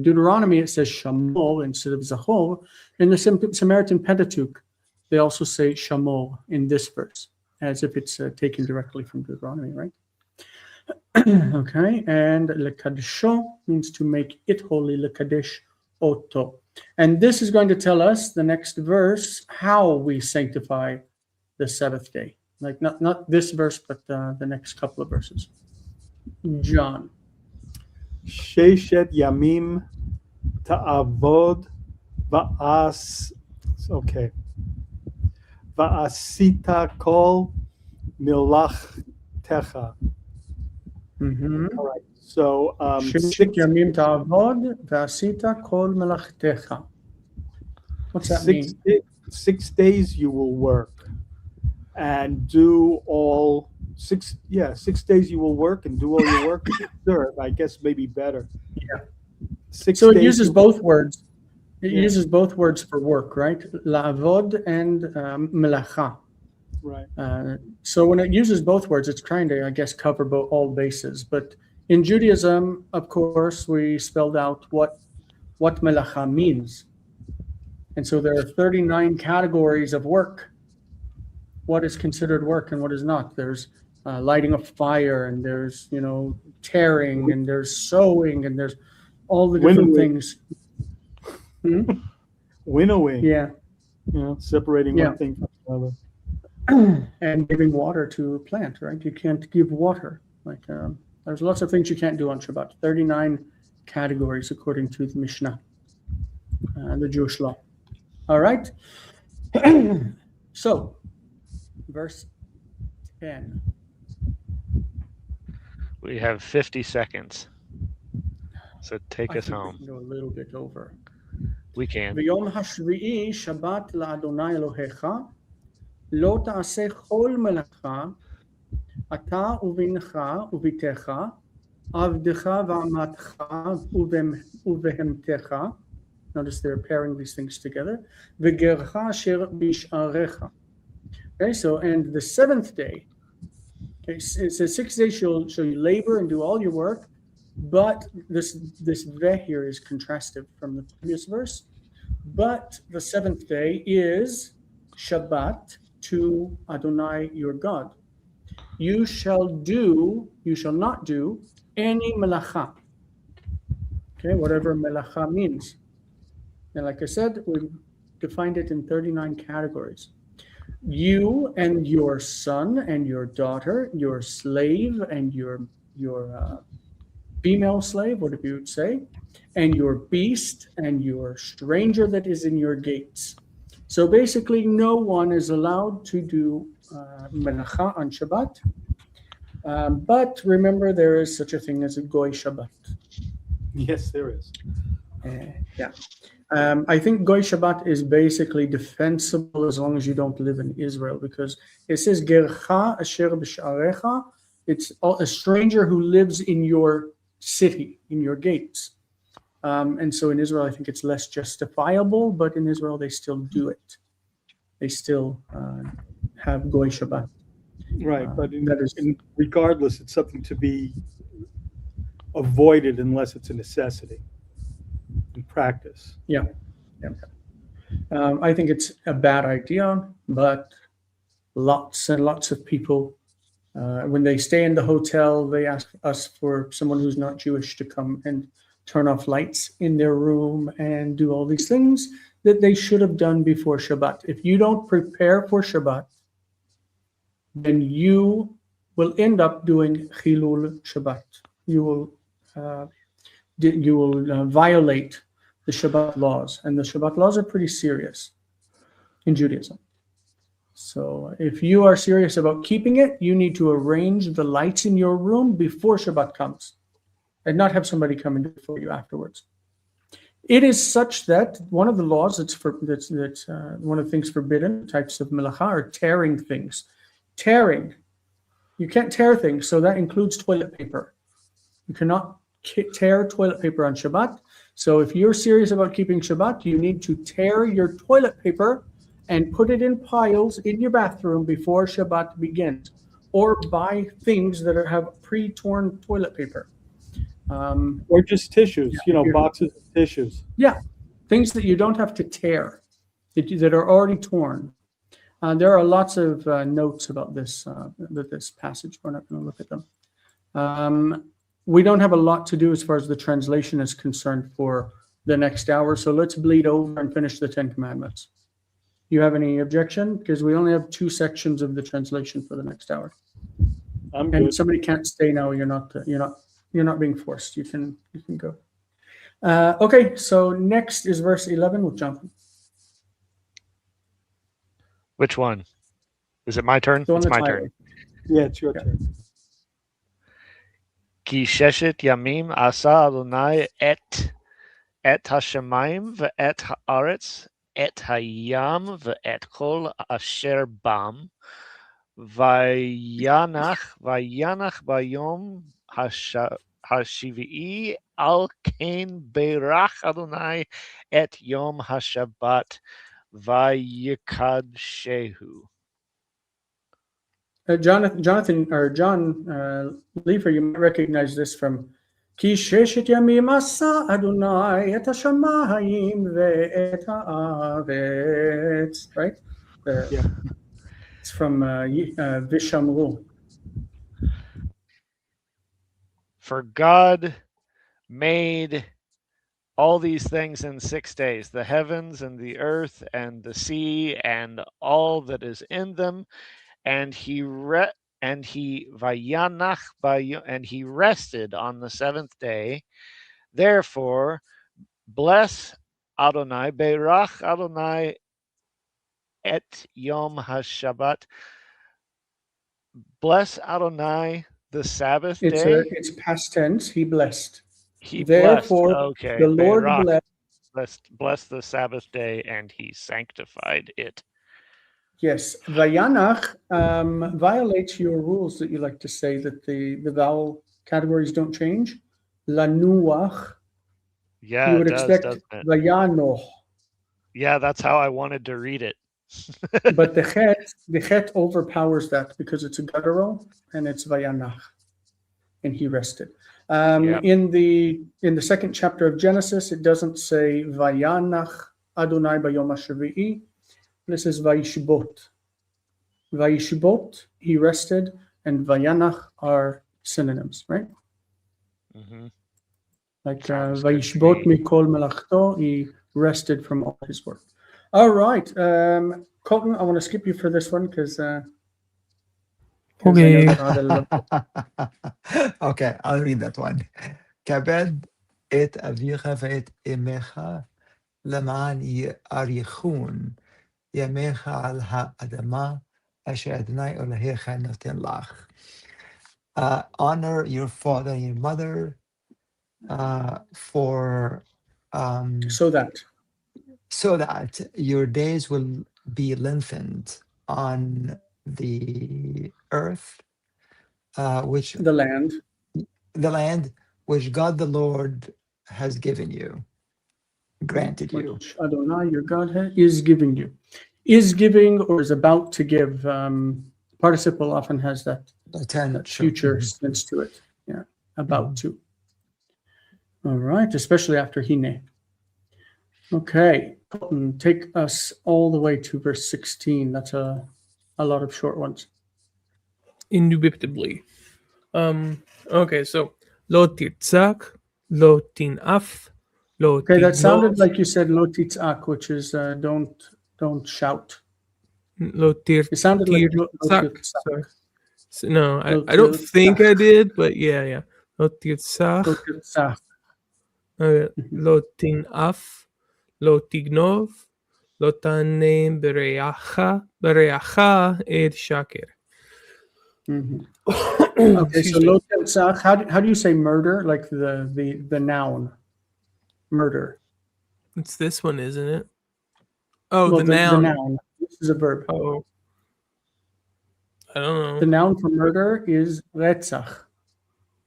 Deuteronomy it says Shamor instead of Zachor. In the Samaritan Pentateuch, they also say Shamor in this verse, as if it's taken directly from Deuteronomy, right? Okay, and Lekadsho means to make it holy, Lekadesh Oto. And this is going to tell us, the next verse, how we sanctify the Sabbath day. Like not this verse, but the next couple of verses. John. Sheshet Yamim Ta'avod Va'asita Kol Milachtecha. All right. So 6 Yamim Ta'avod Va'asita Kol Milachtecha. What's that mean? 6 days you will work and do all 6 days you will work and do all your work. Serve, I guess, maybe better. Yeah. 6 So it days uses you- both words. It Yeah. uses both words for work, right? La'avod and melacha. Right. So when it uses both words, it's trying to, I guess, cover all bases. But in Judaism, of course, we spelled out what melacha means. And so there are 39 categories of work. What is considered work and what is not? There's lighting a fire, and there's tearing, and there's sewing, and there's all the different Winnowing. things. Winnowing. Yeah, Separating Yeah. one thing from another. and giving water to a plant, right? You can't give water. Like there's lots of things you can't do on Shabbat. 39 categories according to the Mishnah, the Jewish law. All right. So, verse 10. We have 50 seconds. So take I us think we home. can go a little bit over. We can. ביום השביעי שבת לאדוני אלוהיך, לא תעשה כל מלאכה, אתה ובנך וביתך, עבדך ועמתך ובהמתך. Notice they're pairing these things together. וגרך אשר בשעריך. Okay, so and the seventh day. Okay, it says 6 days shall you labor and do all your work, but this ve here is contrastive from the previous verse. But the seventh day is Shabbat to Adonai your God. You shall not do any melacha. Okay, whatever melacha means. And like I said, we defined it in 39 categories. You and your son and your daughter, your slave and your female slave, whatever you would say, and your beast and your stranger that is in your gates. So basically, no one is allowed to do melacha on Shabbat. But remember, there is such a thing as a goy Shabbat. Yes, there is. Yeah. I think goy Shabbat is basically defensible as long as you don't live in Israel, because it says gercha asher b'sha'arecha. It's a stranger who lives in your city, in your gates. And so in Israel, I think it's less justifiable, but in Israel, they still do it. They still have goy Shabbat. Right, but that is- regardless, it's something to be avoided unless it's a necessity in practice. Yeah. I think it's a bad idea, but lots and lots of people, when they stay in the hotel, they ask us for someone who's not Jewish to come and turn off lights in their room and do all these things that they should have done before Shabbat. If you don't prepare for Shabbat, then you will end up doing Chilul Shabbat. You will violate the Shabbat laws, and the Shabbat laws are pretty serious in Judaism. So if you are serious about keeping it, you need to arrange the lights in your room before Shabbat comes, and not have somebody come and do it for you afterwards. It is such that one of the laws that's one of the things forbidden, types of melacha, are tearing things. Tearing. You can't tear things, so that includes toilet paper. You cannot tear toilet paper on Shabbat. So if you're serious about keeping Shabbat, you need to tear your toilet paper and put it in piles in your bathroom before Shabbat begins, or buy things that have pre-torn toilet paper. Or just tissues, boxes of tissues. Yeah, things that you don't have to tear, that are already torn. There are lots of notes about this passage. We're not going to look at them. We don't have a lot to do as far as the translation is concerned for the next hour, so let's bleed over and finish the Ten Commandments. You have any objection? Because we only have 2 sections of the translation for the next hour. I'm And good. somebody can't stay now. You're not being forced. You can go. Okay, so next is verse 11 with Jonathan. Which one? Is it my turn? The one It's that's my highlighted. turn. Yeah, it's your turn. כי ששת ימים עשה אדוני את השמיים ואת הארץ, את הים ואת כל אשר בם, וינח ביום השביעי, על כן ברך אדוני את יום השבת ויקדשהו. Jonathan or John Leifer, you might recognize this from כי ששת ימים עשה אדוני את השמיים ואת הארץ, right? Yeah. It's from Vishamru. For God made all these things in 6 days, the heavens and the earth and the sea and all that is in them, and he rested on the 7th day. Therefore, bless Adonai, berach Adonai et Yom HaShabbat. Bless Adonai the Sabbath day. It's past tense. He blessed. He Therefore, blessed. Okay. the Lord berach, blessed. bless the Sabbath day, and he sanctified it. Yes, Vayanach violates your rules that you like to say that the vowel categories don't change. Lanuach. Yeah, You would it does, expect doesn't it? Vayanoch, Yeah, that's how I wanted to read it. but the chet overpowers that because it's a guttural and it's Vayanach, and he rested. Yeah. In the 2nd chapter of Genesis, it doesn't say Vayanach Adonai bayom hashvi'i. This is Vayishbot. Vayishbot, he rested, and Vayanach are synonyms, right? Mm-hmm. Like Sounds good to Vayishbot me. mikol melachto, he rested from all his work. All right, Colton, I want to skip you for this one because Okay. Okay, I'll read that one. כבד את אביך ואת אמך למען יאריכון ימיך על האדמה, אשר אדוני אלוהיך נותן לך. Honor your father and your mother, for So that. so that your days will be lengthened on the earth, which The land. the land which God the Lord has given you, granted you. Which Adonai, your God, is giving you. Is giving or is about to give. Participle often has that future sense to it. Yeah, about to. All right, especially after hine. Okay, Colton, take us all the way to verse 16. That's a lot of short ones. Indubitably. Okay, so lo tirtzak, lo tinaf, lo Okay, that sounded tignov, like you said lo titzak, which is don't shout. lo It sounded like lo tirtzak. titzak. Sorry. So, no, Lo I don't think I tirtzak. did, but yeah. Lo tirtzak, Lo titzak. lo tinaf, lo tignov, lo tanem bereacha ed shaker. Mhm. Okay, so lo titzak. How do you say murder? Like the noun, murder. It's this one, isn't it? Oh, Well, the noun. The noun. This is a verb. Oh, I don't know. The noun for murder is retzach.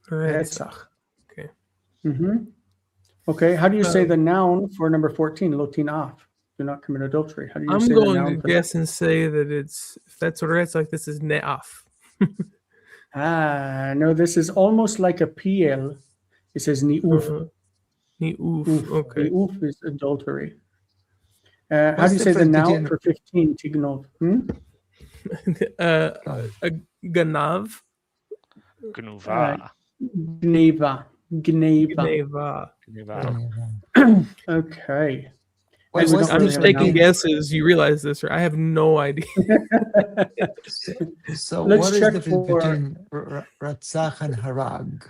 Retzach. Okay. Mm-hmm. Okay, how do you say the noun for number 14, lo tinaf? Do not commit adultery. How do you I'm say the going noun to for guess and say that it's, if that's what it's like, this is ne'af. no, this is almost like a PL. It says ni'uf. Ni'uf. Oof. Okay. Ni'uf is adultery. How What's do you the say the difference noun between- for 15, tignov? A ganav. Gnuva. Gneva. Gneva. Gnuva. Okay. Wait, And we what's don't I'm the really just have a taking noun. guesses. You realize this, right? I have no idea. So Let's what is the check difference for- between Ratzach and Harag?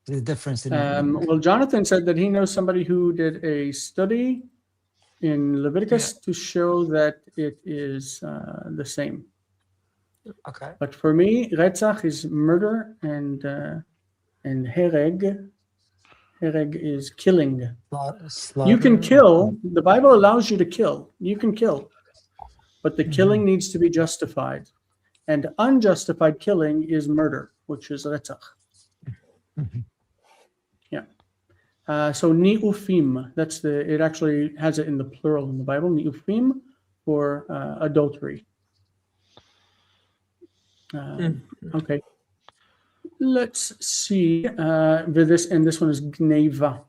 The difference in meaning. Well, Jonathan said that he knows somebody who did a study in Leviticus to show that it is the same. Okay. But for me, retzach is murder, and hereg is killing. Slaughter. You can kill. The Bible allows you to kill. You can kill, but the killing needs to be justified, and unjustified killing is murder, which is retzach. Yeah. So ni'ufim. That's it. Actually has it in the plural in the Bible. Ni'ufim for adultery. Okay. Let's see. This one is gneva.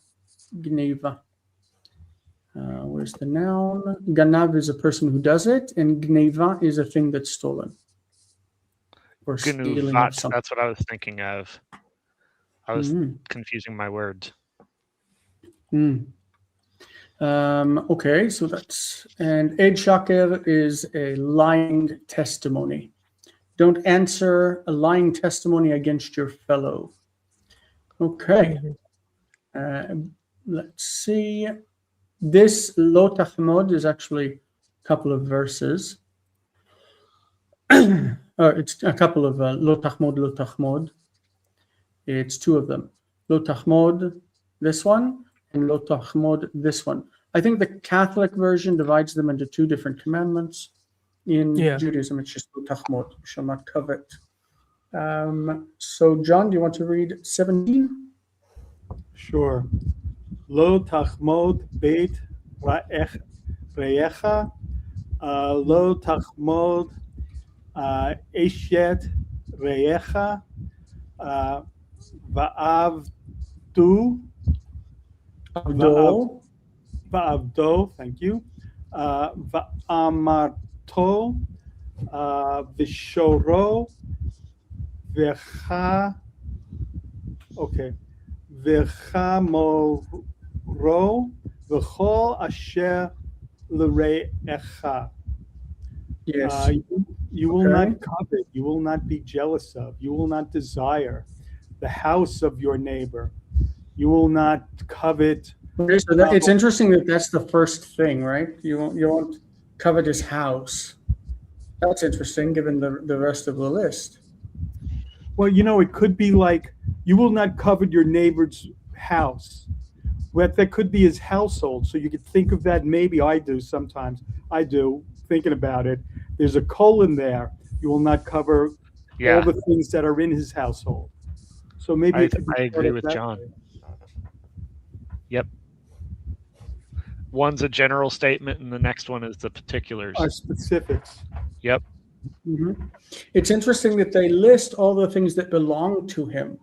Gneva. Where's the noun? Ganav is a person who does it, and gneva is a thing that's stolen. Or stealing of Gnuvat. something. That's what I was thinking of. I was confusing my words. Okay, so and Ed Shaker is a lying testimony. Don't answer a lying testimony against your fellow. Okay. Let's see. This lo tachmod is actually a couple of verses. It's a couple of lo tachmod. It's two of them. Lo tachmod, this one, and lo tachmod, this one. I think the Catholic version divides them into two different commandments. In Judaism, it's just lo tachmod, you shall not covet. So, John, do you want to read 17? Sure. Lo tachmod beit re'echa, lo tachmod eshet re'echa, va'avdu, va'avdo, thank you, va'amarto, v'shoro, v'cha, okay, v'chamoro, v'chol asher l're'echa. Yes. You will not covet, you will not be jealous of, you will not desire the house of your neighbor. You will not covet. Okay, so it's interesting that that's the first thing, right? You won't covet his house. That's interesting, given the rest of the list. Well, it could be like, you will not covet your neighbor's house. Well, that could be his household. So you could think of that. Maybe I do sometimes. I do, thinking about it. There's a colon there. You will not cover all the things that are in his household. So maybe I agree with John. Yep. One's a general statement, and the next one is the particulars. Are specifics. Yep. Mm-hmm. It's interesting that they list all the things that belong to him.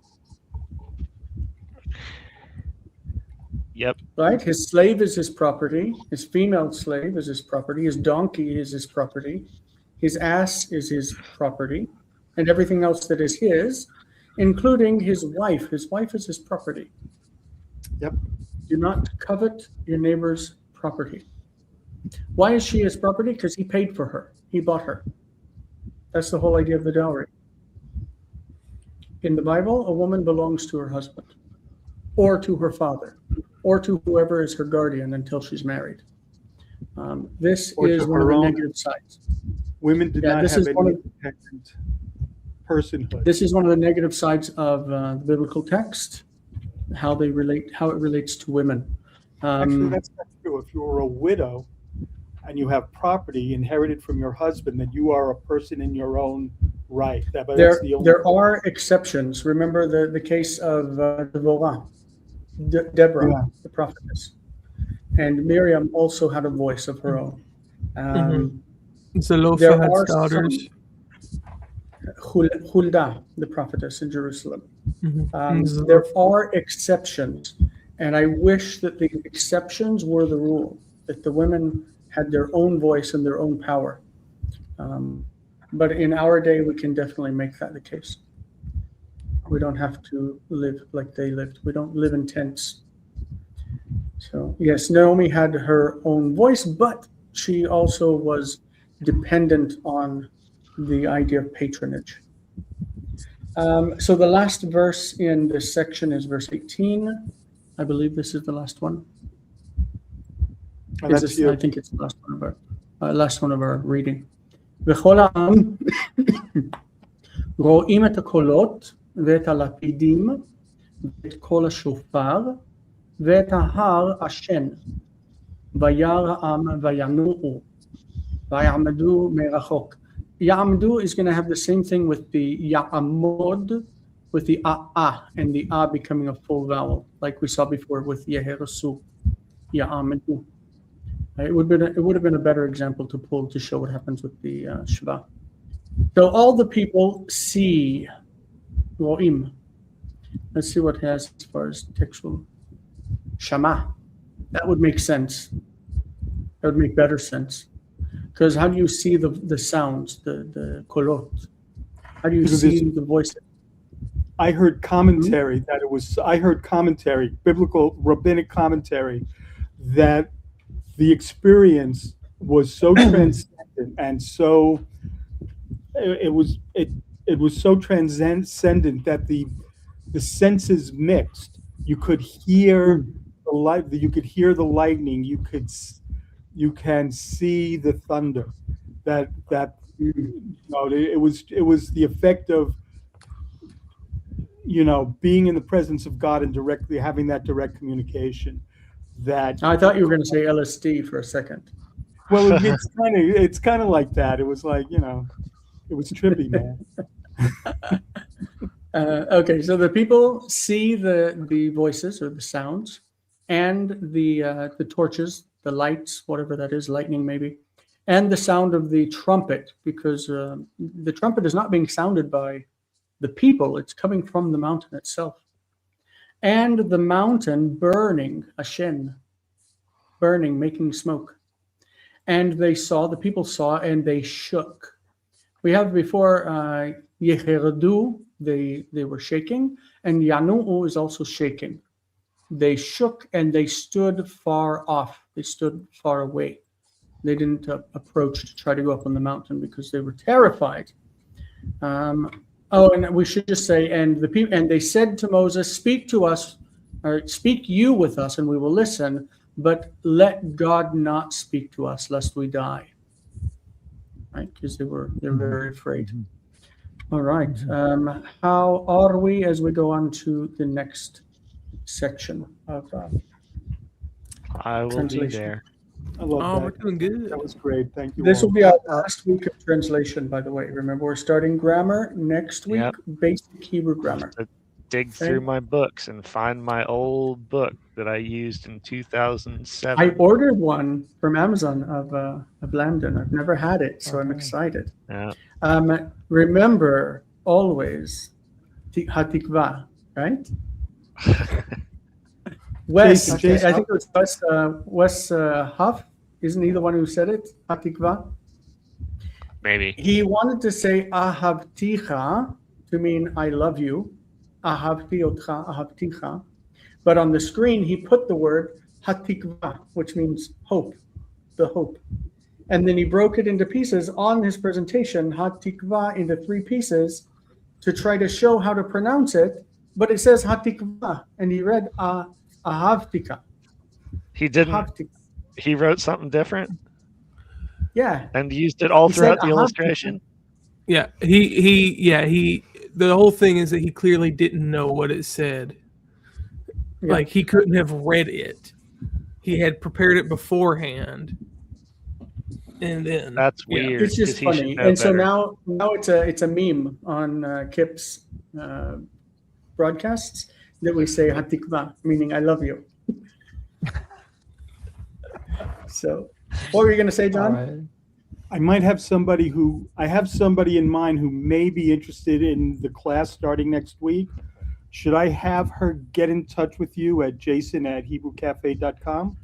Yep. Right? His slave is his property. His female slave is his property. His donkey is his property. His ass is his property. And everything else that is his, including his wife. His wife is his property. Yep. Do not covet your neighbor's property. Why is she his property? Because he paid for her. He bought her. That's the whole idea of the dowry. In the Bible, a woman belongs to her husband, or to her father, or to whoever is her guardian until she's married. This Or is to one of her the own. negative sides. Women do not this have is any one of- independent personhood. This is one of the negative sides of the biblical text, how it relates to women. Actually, that's not true. If you were a widow and you have property inherited from your husband, then you are a person in your own right. But that's the only There are exceptions. Remember the case of Deborah, Yeah. the prophetess. And Miriam also had a voice of her own. Zelophehad's There are daughters. Huldah, the prophetess in Jerusalem. Mhm. There are exceptions, and I wish that the exceptions were the rule, that the women had their own voice and their own power. But in our day, we can definitely make that the case. We don't have to live like they lived. We don't live in tents. So yes, Naomi had her own voice, but she also was dependent on the idea of patronage. So the last verse in this section is verse 18. I believe this is the last one. Oh, that's you. I think it's the last one of our reading. וכל העם רואים את הקולות ואת הלפידים ואת קול השופר ואת ההר השן וירא העם וינועו ויעמדו מרחוק. Ya'amdu is going to have the same thing with the ya'amod, with the a and the a becoming a full vowel, like we saw before with yeherasu, ya'amdu. It would have been a better example to pull to show what happens with the shva. So all the people see ro'im. Let's see what it has as far as textual. Shama. That would make sense. That would make better sense. Because how do you see the sounds, the kolot? How do you see the voices? I heard commentary I heard commentary, biblical rabbinic commentary, that the experience was so transcendent and so it was so transcendent that the senses mixed. You could hear the light. You could hear the lightning. You can see the thunder. It was the effect of being in the presence of God and directly having that direct communication. That I thought you were going to say LSD for a second. Well, it's kind of like that. It was like it was trippy, man. Okay, so the people see the voices or the sounds and the torches, the lights, whatever that is, lightning maybe, and the sound of the trumpet, because the trumpet is not being sounded by the people, it's coming from the mountain itself. And the mountain burning, ashen, burning, making smoke. And the people saw, and they shook. We have before, Yeherdu, they were shaking, and Yanu'u is also shaking. They shook and they stood far off. They stood far away. They didn't approach to try to go up on the mountain because they were terrified. And we should just say, and they said to Moses, "Speak to us, or speak you with us, and we will listen. But let God not speak to us, lest we die." right? Because they're very afraid. All right. How are we as we go on to the next section of I will be translation? there. I love Oh, we're that. doing good. That was great. Thank you. This all. will be our last week of translation, by the way. Remember, we're starting grammar next week, Yep. basic Hebrew grammar. To dig Okay. through my books and find my old book that I used in 2007. I ordered one from Amazon of Landon. I've never had it, so I'm Okay. excited. Yeah. Remember always Hatikva, right? Wes, Jason. I think it was Wes Huff. Isn't he the one who said it? Hatikva. Maybe. He wanted to say ahavticha to mean I love you. Ahavti otcha, ahavticha. But on the screen, he put the word hatikva, which means hope, the hope. And then he broke it into pieces on his presentation, hatikva, into 3 pieces to try to show how to pronounce it. But it says hatikva, and he read ahavtika. He didn't. Ahavtika. He wrote something different Yeah. and used it all He said throughout the ahavtika. illustration. Yeah, he. The whole thing is that he clearly didn't know what it said. Yeah. Like he couldn't have read it. He had prepared it beforehand, and then That's yeah. weird. It's just 'cause he funny. should know And so better. now it's a meme on Kip's broadcasts that we say hatikva, meaning I love you. So what were you going to say, All John? right. I might have somebody in mind who may be interested in the class starting next week. Should I have her get in touch with you at jason@hebrewcafe.com?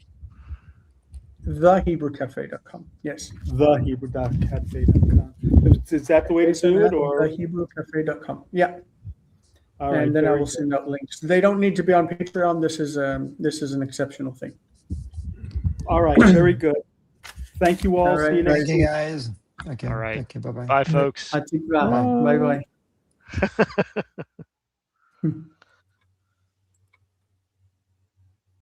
TheHebrewCafe.com. Yes. TheHebrew.cafe.com. Is that the way to do it, or? TheHebrewCafe.com. Yeah. All right, And then I very will good. send out links. They don't need to be on Patreon. This is an exceptional thing. All right, very good. Thank you all. All right, See you next Thank you, guys. Okay. All right. Thank you. Bye-bye. Bye, folks. Hatikva. Bye bye.